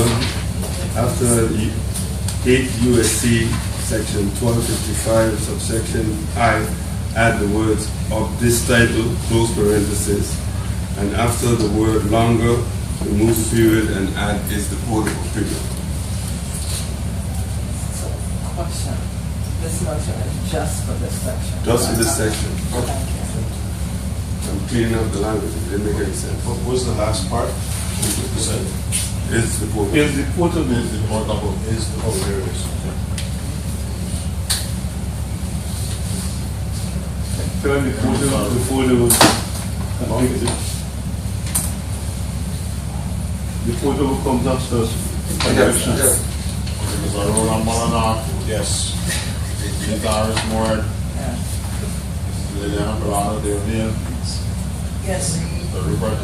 8 USC section 1255 subsection I, add the words of this title, close parenthesis, and after the word longer, remove the period and add is the portable period. Question. This motion is just for this section. Just for this section. Thank you. I'm cleaning up the language. It didn't make any sense. What was the last part? You said, It's the portable. is the portable. is the portable, is the, oh, there it is. Tell the portable before they was convicted. The portable comes up first. Conviction. Yes. Mr. Roland Molinon, yes. Ms. Doris Moore, Yeah. Liliana Pilano, De O'Neill, Yes. Mr. Rupert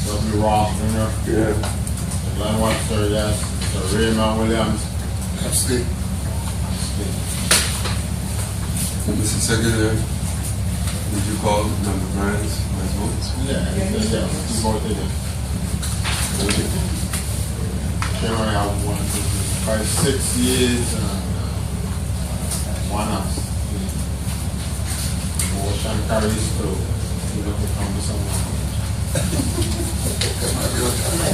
W. Ross Jr., Yeah. Glenn Webster, yes. Mr. Raymond Williams. Abstain. Mr. Secretary, did you call Member Bryan's vote? Yeah, he voted it. Chairman, I have 6 years and 1 abstain. Motion carries through. You know, to come to someone.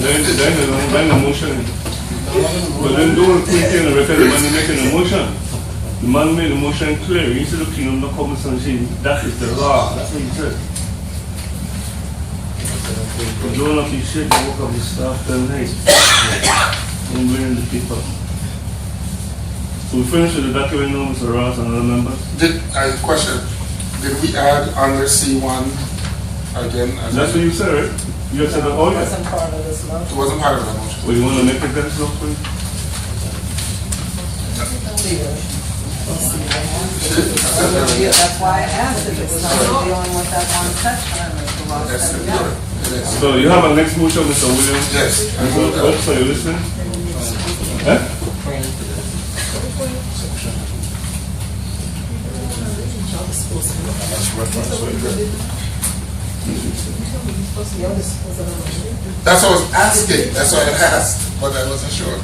Then the motion. But then don't put it in the record, the man making the motion. The man made the motion clear. He said, look, you know, no common sense. That is the law. That's what he said. You don't appreciate the work of the staff tonight. Don't blame the people. So we finished with the document now, Mr. Ross and other members. Question, did we add under C1 again? As That's what you said, right? You said, oh, It yeah. wasn't part of this It motion. wasn't part of the motion. Well, you want to make it better, so please? That's why I asked if it was only dealing with that one section and Mr. Ross That's said it. yes. So you have a next motion, Mr. Williams? Yes. Mr. Oops, are you listening? Huh? That's what I was asking, that's why I asked, but I wasn't sure.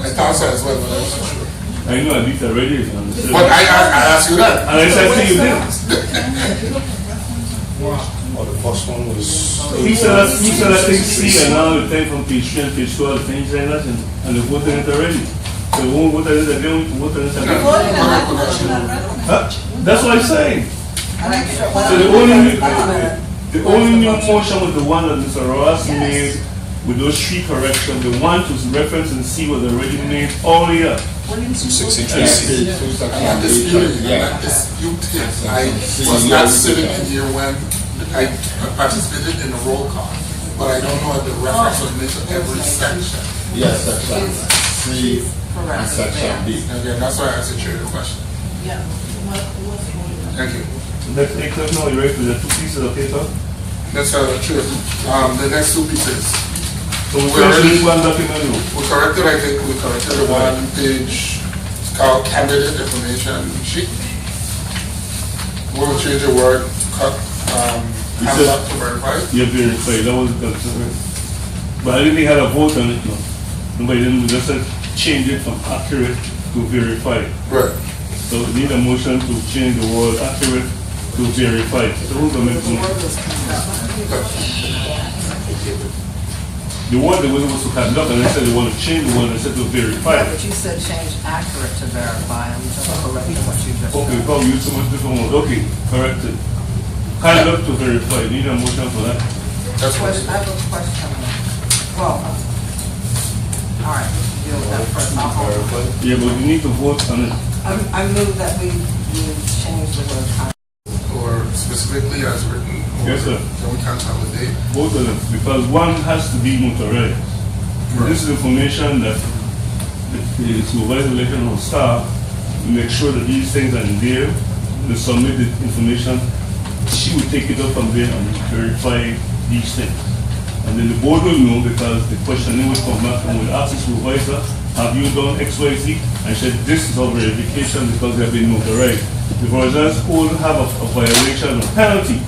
I thought so as well, but I wasn't sure. I know I did already. If you understand. But I asked you that. And I said to you did. Well, the first one was. He said I think C and now the thing from page 3 and page 12, the thing saying that and they voted it already. So we won't vote it again, we voted it again. Huh? That's what I'm saying. So the only new portion was the one that Mr. Ross made with those 3 corrections. The one to reference and see was already made all year. I'm not disputing, I'm not disputing. I was not sitting in here when I participated in the roll call, but I don't know if the reference was made to every section. Yes, section C and section B. Again, that's why I asked the chair the question. Yeah. Thank you. Let's take that now. You ready for the 2 pieces of paper? That's true. The next 2 pieces. So we finished with one document. We corrected, I think, we corrected the 1-page called candidate information sheet. We'll change the word cut, conduct to verify. You verified. That was the concern. But I didn't have a vote on it. No. Nobody didn't. We just said change it from accurate to verified. Right. So we need a motion to change the word accurate to verified. So who's going to make the motion? The word they were supposed to conduct, and they said they want to change the word instead of verify. Yeah, but you said change accurate to verify. I'm just correcting what you just Okay, said. probably use so much different words. Okay, corrected. Conduct to verify. You need a motion for that. That's what. I have a question. Well, all right, deal with that first. I'll hold on. Yeah, but you need to vote on it. I move that we change the word conduct. Or specifically as written. Or Yes, sir. Can we consolidate? Both of them, because one has to be notarized. Right. This is information that the supervisor election or staff make sure that these things are in there. They submit the information. She will take it up from there and verify these things. And then the board will know because the questioning will come back and will ask the supervisor, have you done X, Y, Z? And she said, this is our verification because they have been notarized. The provisionals will have a violation or penalty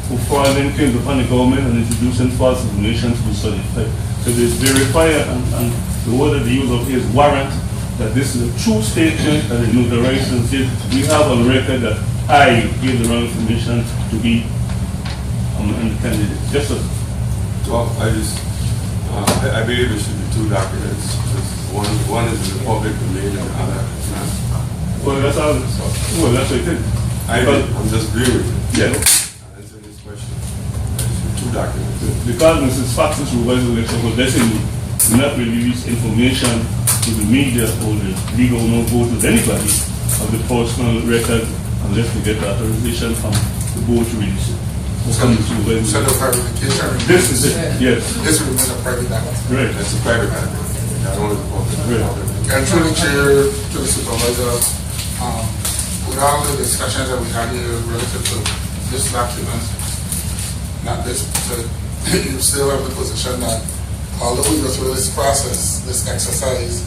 for filing claims upon the government and introducing false information to be certified. So they verify and the word that they use up here is warrant that this is a true statement that is notarized and says we have on record that I gave the wrong information to be the candidate. Yes, sir. Well, I believe it should be 2 documents. One is in the public domain and the other is not. Well, that's how that's what it is. I'm just agreeing with you. Yeah. I'm answering this question. There should be 2 documents. Because Mrs. Fox's supervisor election was definitely not release information to the media or the legal no voters, anybody of the personal record unless we get the authorization from the board to release it. So the verification. This is it, yes. This remains a private document. Right. That's a private document. I don't want to public. Right. And through the chair, to the supervisor, with all the discussions that we had here relative to this document, not this, but you still have the position that although we go through this process, this exercise,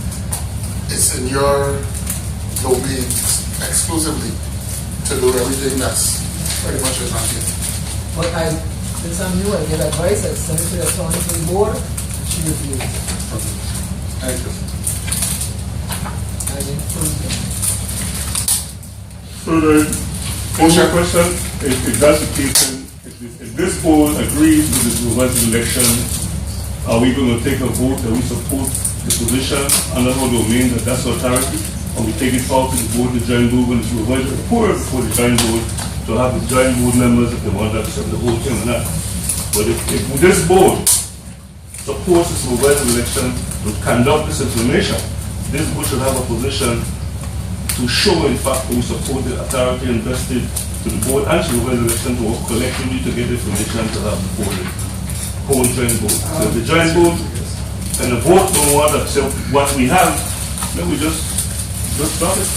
it's in your domain exclusively to do everything that's pretty much is not here. But since I'm new, I get advice, I send it to the attorney for the board, she reviews. Thank you. I approve it. Further, any question? If that's the case, then if this board agrees with the supervisor election, are we going to take a vote that we support the position under our domain that that's authority? Or we take it forward to the board, the joint board, when the supervisor report before the joint board to have the joint board members if they want to accept the whole thing or not. But if this board supports the supervisor election to conduct this information, this board should have a position to show, in fact, that we support the authority invested to the board and supervisor election to work collectively to get information to have the whole joint board. So the joint board and the vote don't want to accept what we have, then we just stop it.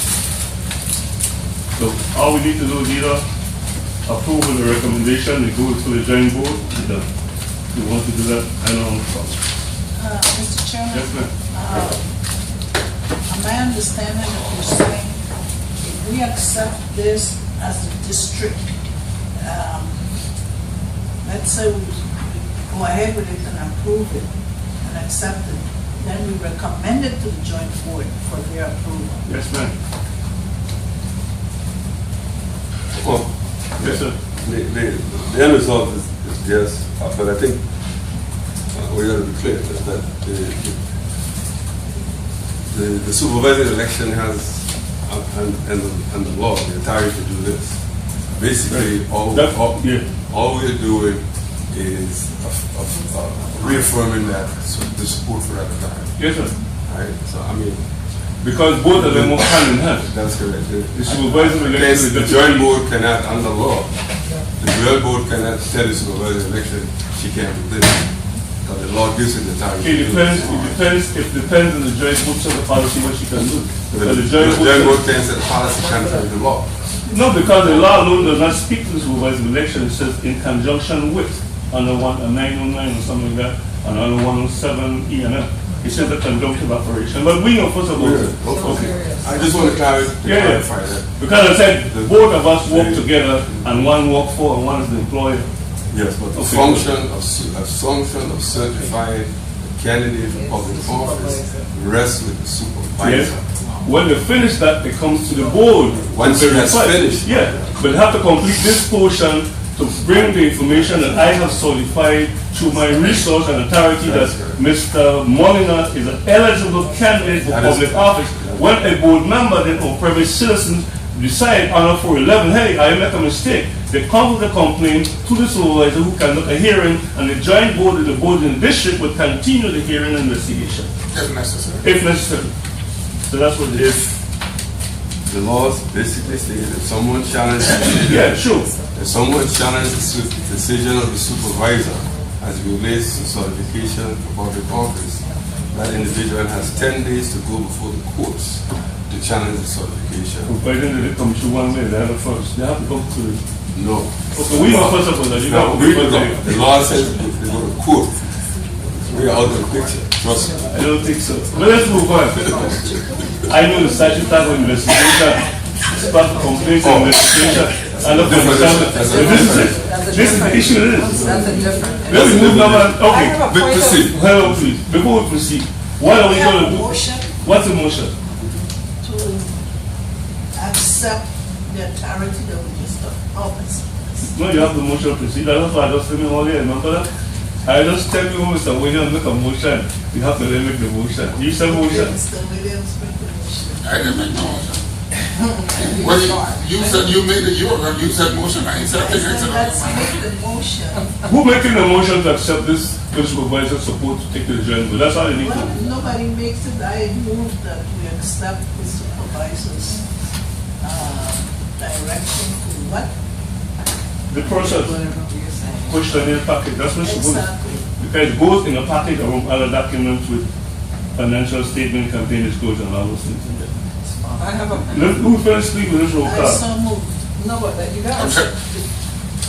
So all we need to do is either approve of the recommendation and go to the joint board. And, we want to do that, I know on the phone. Mr. Chairman? Yes, ma'am. Am I understanding that you're saying if we accept this as a district, let's say we go ahead with it and approve it and accept it, then we recommend it to the joint board for their approval? Yes, ma'am. Well, Yes, sir. the end result is yes, but I think we got to be clear that the supervisor election has, and the law, the authority to do this. Basically, all we're doing is reaffirming that the support for that authority. Yes, sir. Right? So, I mean, Because both of them work hand in hand. that's correct. The supervisor election is The joint board cannot, under law, the joint board cannot tell the supervisor election she can't do this. Because the law gives it the time. It depends on the joint board set the policy what she can do. The Because joint board can't set policy contrary to law. No, because the law alone does not speak to the supervisor election. It says in conjunction with, under 909 or something like that, and under 107 E and F. It says a conjunctive operation. But we know first of all. Okay. I just want to clarify that. Because I said both of us work together and one work for and one is the employer. Yes, but the Okay. function of certifying the candidate for public office rests with the supervisor. Yes. When they finish that, it comes to the board. Once to it has verify. finished. Yeah, but they have to complete this portion to bring the information that I have solidified through my resource and authority that Mr. Molina is an eligible candidate for public office. When a board member then or private citizens decide under 411, hey, I make a mistake, they come with a complaint to the supervisor who conduct a hearing, and the joint board and the board in the district will continue the hearing and investigation. If necessary. If necessary. So that's what it is. The laws basically say if someone challenges, Yeah, sure. if someone challenges the decision of the supervisor as it relates to certification for public office, that individual has 10 days to go before the courts to challenge the certification. Providing that they come through one way, they have to first. They have to go to the. No. Okay, we know first of all that you No, got to we go don't. to The law says if they go to court, we are out of the picture. Trust me. I don't think so. But let's move on. I know the statute talks about investigation, start complaints and investigation. And look, this is it. This is the issue it is. That's a different. Let me move now. I Okay, have a point of- proceed. hold on please. Before we proceed, what are we We have going a to do? motion What's the motion? to accept the authority that we just offered. No, you have the motion to proceed. That's why I just tell me all here. Remember that? I just tell you, Mr. Williams, make a motion. You have to then make the motion. You said motion. Mr. Williams, make the motion. I didn't make no motion. Well, you said you made it, you were going to use that motion, I ain't said, I think I said. Let's make the motion. Who making the motion to accept this supervisor support to take to the joint board? That's all they need Well, to if do. nobody makes it, I move that we accept the supervisor's direction to what? The process, Whatever you're saying. push the new packet. That's what's supposed to. Exactly. Because it goes in a packet of other documents with financial statement, campaign disclosure, and all those things. in there. I have a, Who first speak with this roll I call? so moved. no, but you got, Okay.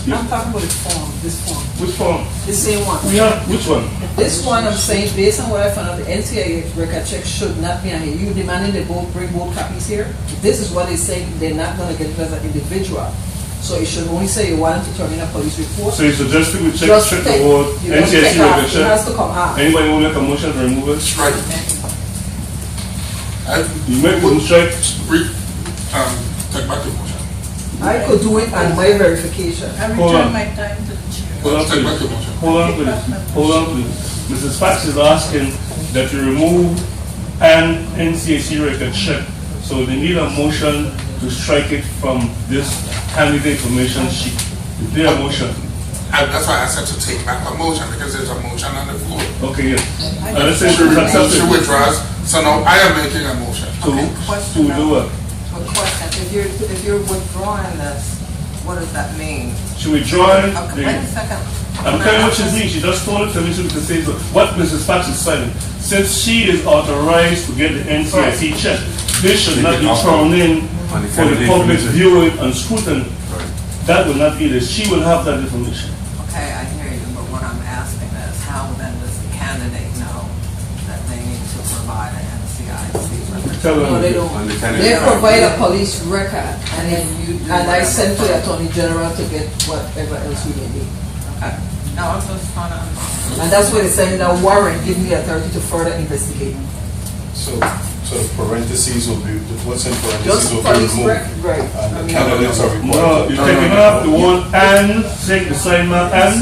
I'm talking about this form, Which form? the same one. We have, which one? This one, I'm saying, based on what I found out, the NCIA record check should not be on here. You demanding they both bring both copies here? This is what they say, they're not gonna get it as an individual. So it should only say you want to turn in a police report. So you suggesting we check, Just check take- the word, you don't NCIC take off. record It check? has to come out. Anybody will make a motion to remove it? Strike. You make them strike? Take back the motion. I could do it on my verification. I Hold on. return my time to the chair. Hold on, Take back the please. motion. Hold on, please. Hold on, please. Mrs. Fox is asking that you remove an NCAC record check. So they need a motion to strike it from this candidate information sheet. Is there a motion? That's why I said to take back a motion, because there's a motion on the floor. Okay, yes. Let's say She it's accepted. withdraws, so now I am making a motion. To do what? A question, if you're withdrawing this, what does that mean? She withdrawing Okay, wait a the, second. I'm telling you what she's doing. She just told it to me so we can say so. What Mrs. Fox is saying since she is authorized to get the NCIC check, this should not be thrown in On the for the candidate public information. viewing and scrutiny. Right. That will not be there. She will have that information. Okay, I hear you, but what I'm asking is, how then does the candidate know that they need to provide an NCIC record? Tell No, them. they don't. On the candidate They record. provide a police record, and then you do and I whatever. send to the Attorney General to get whatever else we may need. Okay, no, I'm just trying to understand. And that's why they send a warrant, giving the authority to further investigate. So parentheses will be, what's in Just parentheses will be police removed. record, right. And the candidates are No, required. you're taking out the one and, take the sign mark and,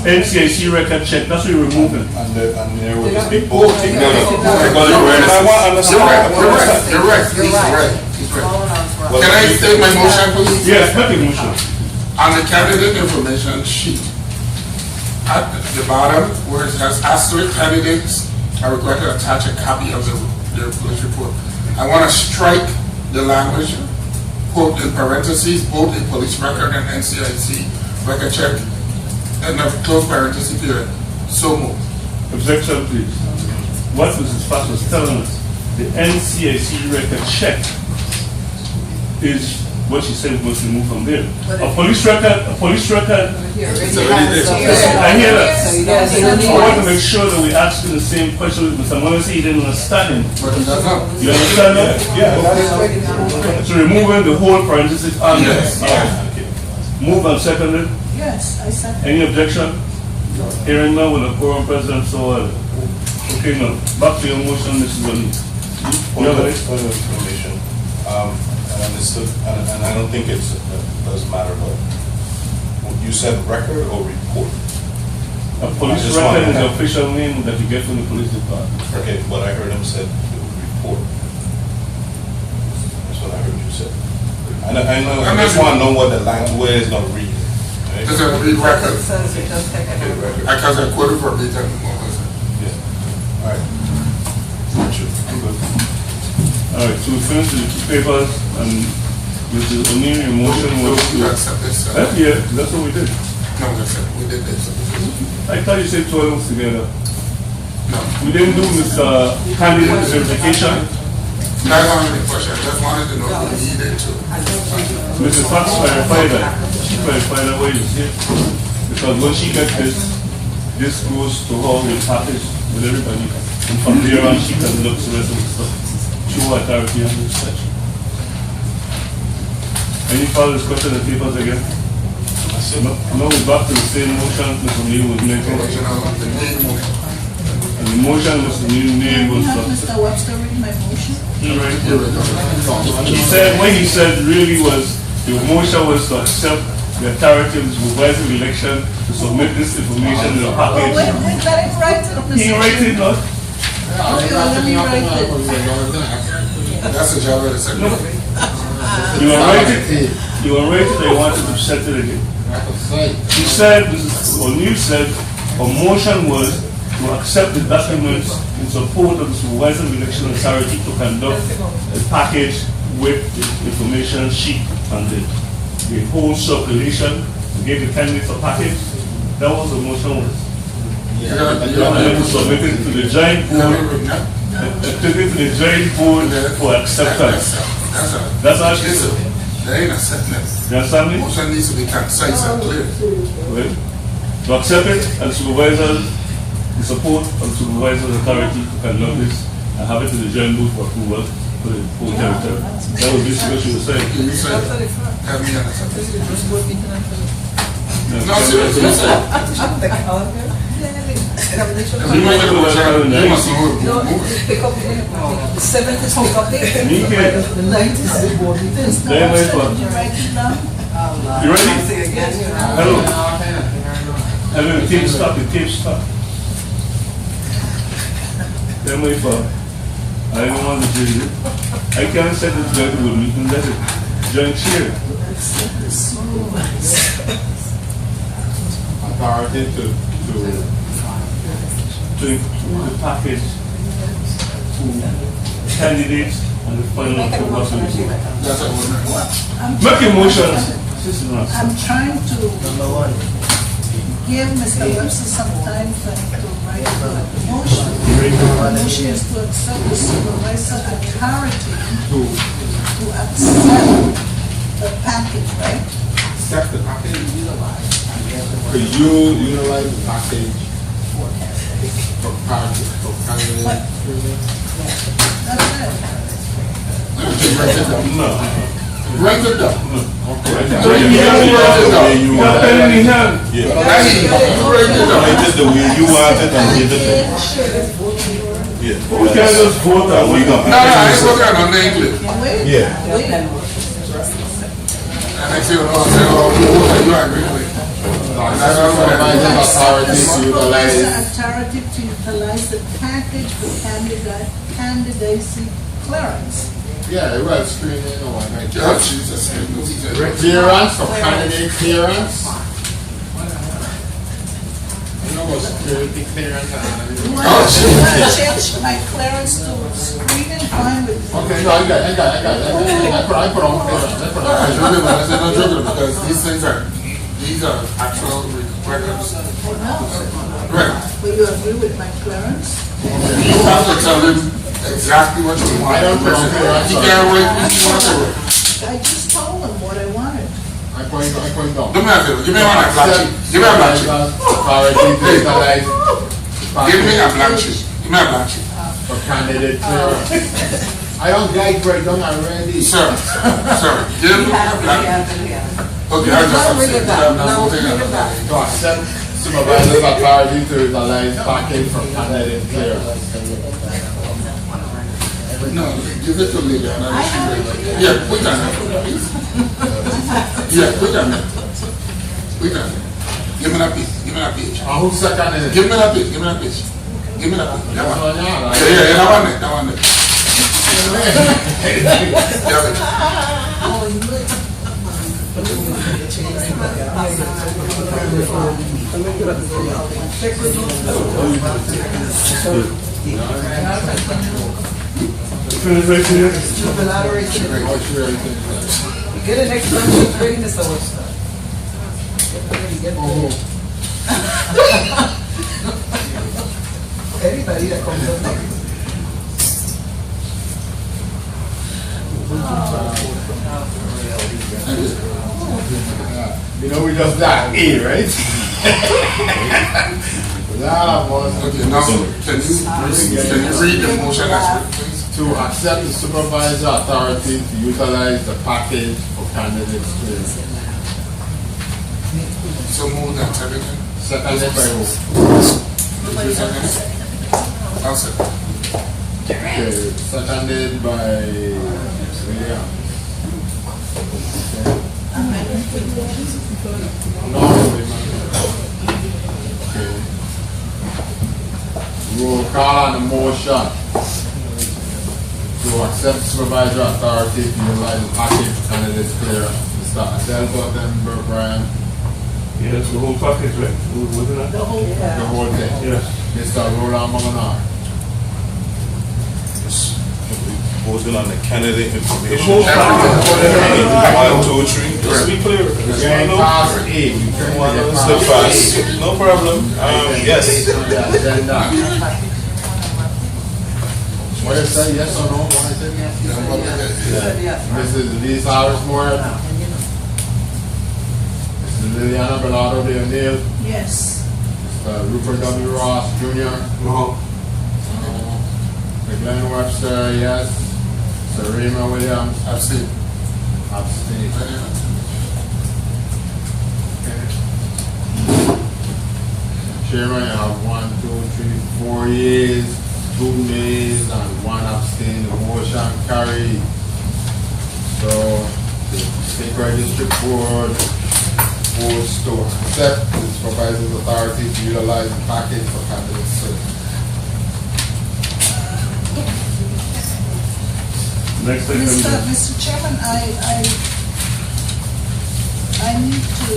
NCIC record check. That's what you're removing. And there will be both. No, no, No, I got it I right. want to understand. You're right, he's right. He's right. Hold on for a Can I state my motion, please? Yes, make a motion. On the candidate information sheet, at the bottom where it has asterisk candidates are required to attach a copy of their police report. I want to strike the language, quote in parentheses, both a police record and NCIC record check, and a close parenthesis period. So moved. Objection, please. What Mrs. Fox was telling us, the NCIC record check is what she said was removed from there. A police record, Here, It's already already has there. stuff. I hear that. So, yes, you don't need I want to it. make sure that we ask the same question with Mr. Morrissey, he didn't understand him. But it does not. You understand that? Yeah. So removing the whole parenthesis on there. Yes. Okay. Move and seconded. Yes, I said. Any objection? Hearing none with a quorum present, so, okay, now, back to your motion, Mrs. O'Neill. Point of information. I understood, and I don't think it does matter, but you said record or report? A police I just record wanted is the to- official name that you get from the police department. Okay, but I heard him said report. That's what I heard you say. I just want to know what the language is going to read. right? Does it read It record? says you just take it over. Because I quoted verbatim. What was it? Yeah. All right. Got you. I'm good. All right, so we finished the two papers, and Mrs. O'Neill, your motion was We to... accept this. Yeah, that's what we did. No, we did this. I thought you said 12 together. No. We didn't do Mr. Candidate verification. That's not the question. I just wanted to know if we needed to. Mrs. Fox clarified that. She clarified that way you see it. Because when she gets this goes to her with package with everybody. And from there on, she can look to the rest of the stuff. She will authority on this section. Any further discussion on the papers again? No, we're back to the same motion Mr. O'Neill was making. Original, the main motion. And the motion Mr. O'Neill made Can was you have that. Mr. Webster read my motion? He read it. Here we go. He said, what he said really was, the motion was to accept the authority of the supervisory election to submit this information in a Oh, package. wait, let him write it. Mr. He wrote it, not? Okay, well, let me write it. That's the job of the secretary. You will write it, you will write it, I wanted to set it again. He said, Mrs. O'Neill said, a motion was to accept the documents in support of the supervisory election authority to conduct a package with the information sheet and the whole circulation, to give the candidates a package. That was the motion was. You And then to submit it to the joint board, take it to the joint board for acceptance. That's all. That's how she Listen, said. there ain't a sentence. You understand me? Motion needs to be concise and clear. Well, to accept it and supervisors, the support of the supervisor's authority to conduct this and have it to the joint board for approval for the whole territory. That was basically what she was saying. You say, have me understand. No, No, seriously, listen. The calendar? You might have to let her know. You must move, No, move it. pick up the 7th is pick up day. Me too. The 9th is the board meeting. Mr. Very Webster, well. did you write it down? You ready? See again, you know. Hello. And then the tape stop, the tape stop. Then wait for, I don't want to do it. I can't set the joint board meeting, let it joint chair. Authority to To include the package to candidates and the final approval. That's what we're Make a motion. This is not. I'm trying to give Mr. Webster some time for him to write the motion. The motion is to accept the supervisor's authority to accept the package, right? Accept the package. Could you utilize the package for candidate? That's it. No. Write it down. You have pen in hand. Yeah. Write it down. It's just the way you want it and give it. Yeah. We can't just vote that we No, I spoke on the English. Wait. Yeah. Wait. And I say, you agree with it. Authority to utilize the package for candidacy clearance. Yeah, it was screening or like Oh, Jesus. clearance for candidate clearance. You know what security clearance You and want to change my clearance to screening, fine with me. okay, no, I got it. I put on clearance. I put on clearance. I said not joking because these are actual records. Right. But you agree with my clearance? You have to tell him exactly what you want. I don't put on clearance. He can't wait for you want to wait. I just told them what I wanted. I point down. Give me a favor. Give me one black sheet. Give me a black sheet. Authority to utilize Give me a black sheet. Give me a black sheet. for candidate clearance. I don't like breakdown already. Sir, give me a black sheet. Okay, I just have to say that. I'm voting on that. To accept supervisor's authority to utilize package for candidate clearance. No, give it to Lydia. Yeah, wait a minute, please. Yeah, wait a minute. Wait a minute. Give me that page. Give me that page. And who seconded it? Give me that page. Give me that page. Give me that page. That one. Yeah, Yeah, that one there. That one there. Yeah, wait. Finish right here. Get an extension ready, Mr. Webster. Anybody that comes up next. You know we just got A, right? That was Okay, now, can you read the motion as written, please? to accept the supervisor authority to utilize the package for candidates clearance. So move that, everything. Seconded by who? Did you second it? I'll second. Okay, seconded by William. Okay. Roll call on the motion to accept supervisor authority to utilize the package for candidates clearance. Mr. Adelbo, then Brian, Yes, the whole package, right? Wasn't it? The whole, the whole thing. Yes. Mr. Roland Moganar. Voting on the candidate information. whole package. 1, 2, 3. Just be clear. That's We're why I going know. past A. We turn One to the step past fast. No problem. Yes. agenda. What is that, yes or no? What is it? Mrs. Lisa Harris Moore. Mrs. Liliana Bellardo de O'Neill. yes. Mr. Rupert W. Ross Jr. No. Mr. Glenn Webster, yes. Sir Raymond Williams. Abstain. Abstain. Chairman, you have 1, 2, 3, 4 yeas, 2 nays, and 1 abstain. The motion carried. So, the State Registry Board votes to accept the supervisor's authority to utilize the package for candidate service. Next item. Mr. Chairman, I need to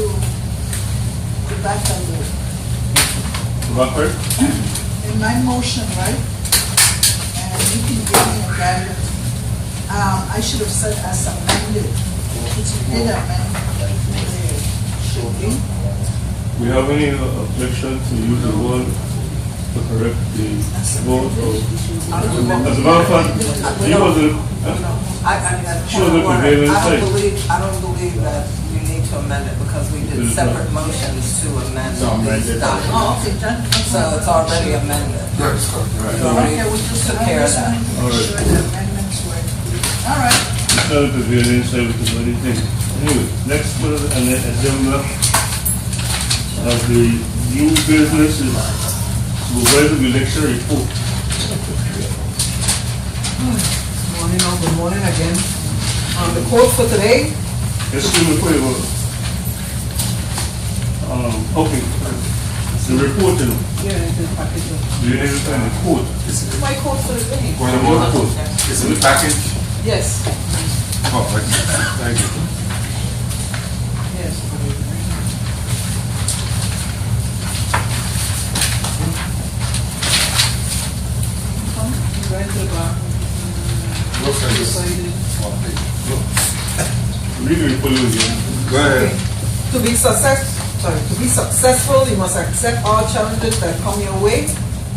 go back a little. Record. In my motion, right? And you can give me a guidance. I should have said as amended, which you did amend, should be. We have any objection to use the word to correct the vote? As a matter of fact, he wasn't, she was the prevailing side. I don't believe that you need to amend it because we did separate motions to amend this document. Oh, okay, done. So it's already amended. Good, it's good. So we Okay, we just took care of that. Make sure the amendments were, all right. It's not a prevailing side because of anything. Anyway, next on the agenda of the new business is supervisor election report. Morning, good morning again. The quote for today, Excuse me, wait, hold on. Okay, the report, you know, yeah, the package. you need to find the quote. My quote for the day. Point of Your order. quote. Is it the package? Yes, Oh, thank you. yes. Right to the back. Looks like this. Decided. Read the report again. Go ahead. To be successful, you must accept all challenges that come your way.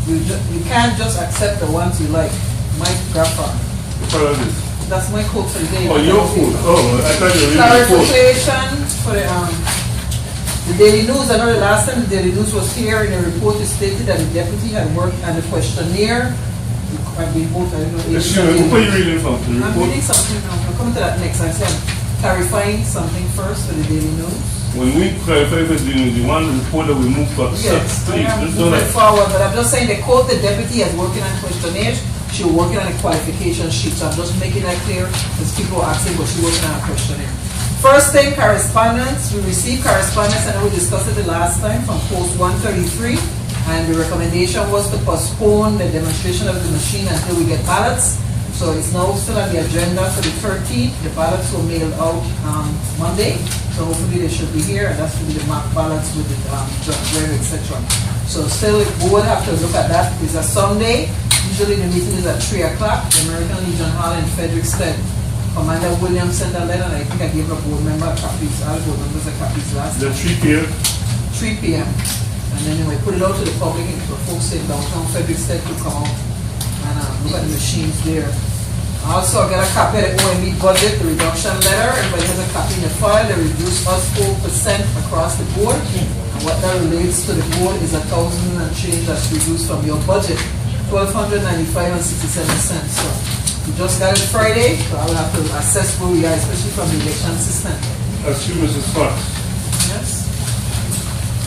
You can't just accept the ones you like. Mike Graffa. Follow this. That's my quote for the day. Oh, your quote. Oh, I thought you were reading the quote. Clarification for the Daily News. I know the last time the Daily News was here, in the report it stated that the deputy had worked on the questionnaire. I've been both, I don't know. Excuse me, who are you reading from? The I'm report? reading something now. I'll come to that next. I said clarifying something first for the Daily News. When we clarify for the one report that we move to accept, Yes, please, I am just don't moving like. forward, but I'm just saying the quote the deputy is working on questionnaires. She was working on a qualification sheet, so I'm just making that clear because people are asking, but she working on a questionnaire. First thing, correspondence. We received correspondence, and we discussed it the last time from post 133, and the recommendation was to postpone the demonstration of the machine until we get ballots. So it's now still on the agenda for the 13th. The ballots were mailed out Monday, so hopefully they should be here, and that's to be the marked ballots with the driver, etc. So still, we will have to look at that. It's a Sunday. Usually the meeting is at 3 o'clock. The American Legion Hall in Frederiksted. Commander Williams sent a letter, and I think I gave a board member copies, all board members copies last The time. 3 p.m. 3 p.m. And then we put it out to the public and for folks in downtown Frederiksted to come out and look at the machines there. Also, I got a copy of the OMB budget, the reduction letter. Everybody has a copy in the file. They reduced us 4% across the board. And what that relates to the board is 1,000 and change that's reduced from your budget, $1,295 and 67 cents. So we just got it Friday, so I will have to assess where we are, especially from the election system. Excuse me, Mrs. Fox. Yes.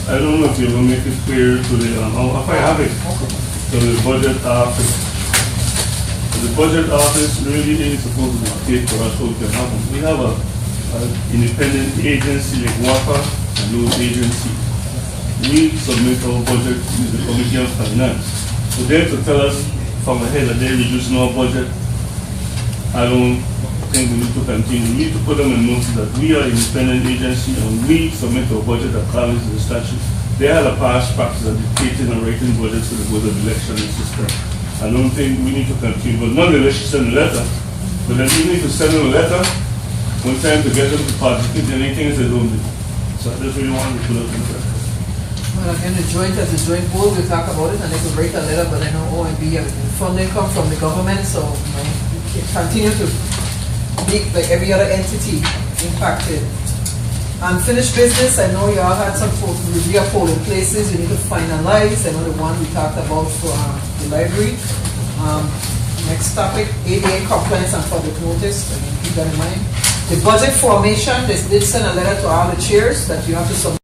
I don't know if you will make it clear to the, if I have it, to the budget office. The budget office really is supposed to dictate for us what can happen. We have an independent agency like WAPA and those agencies. We submit our budget to the Committee on Finance. So they're to tell us from ahead that they're reducing our budget. I don't think we need to continue. We need to put them in notice that we are an independent agency and we submit our budget according to the statute. They had a past practice of dictating and writing budgets for the board of election system. I don't think we need to continue, but nonetheless, she sent a letter. But then even if you send them a letter, one time to get them to participate in anything they don't do. So I just really want to put up in there. Well, again, as a joint board, we'll talk about it, and they could write a letter, but I know OMB, funding come from the government, so we continue to be like every other entity impacted. Unfinished business, I know you all had some review of polling places you need to finalize. I know the one we talked about for the library. Next topic, ADA compliance and public notice. Keep that in mind. The budget formation, they did send a letter to all the chairs that you have to submit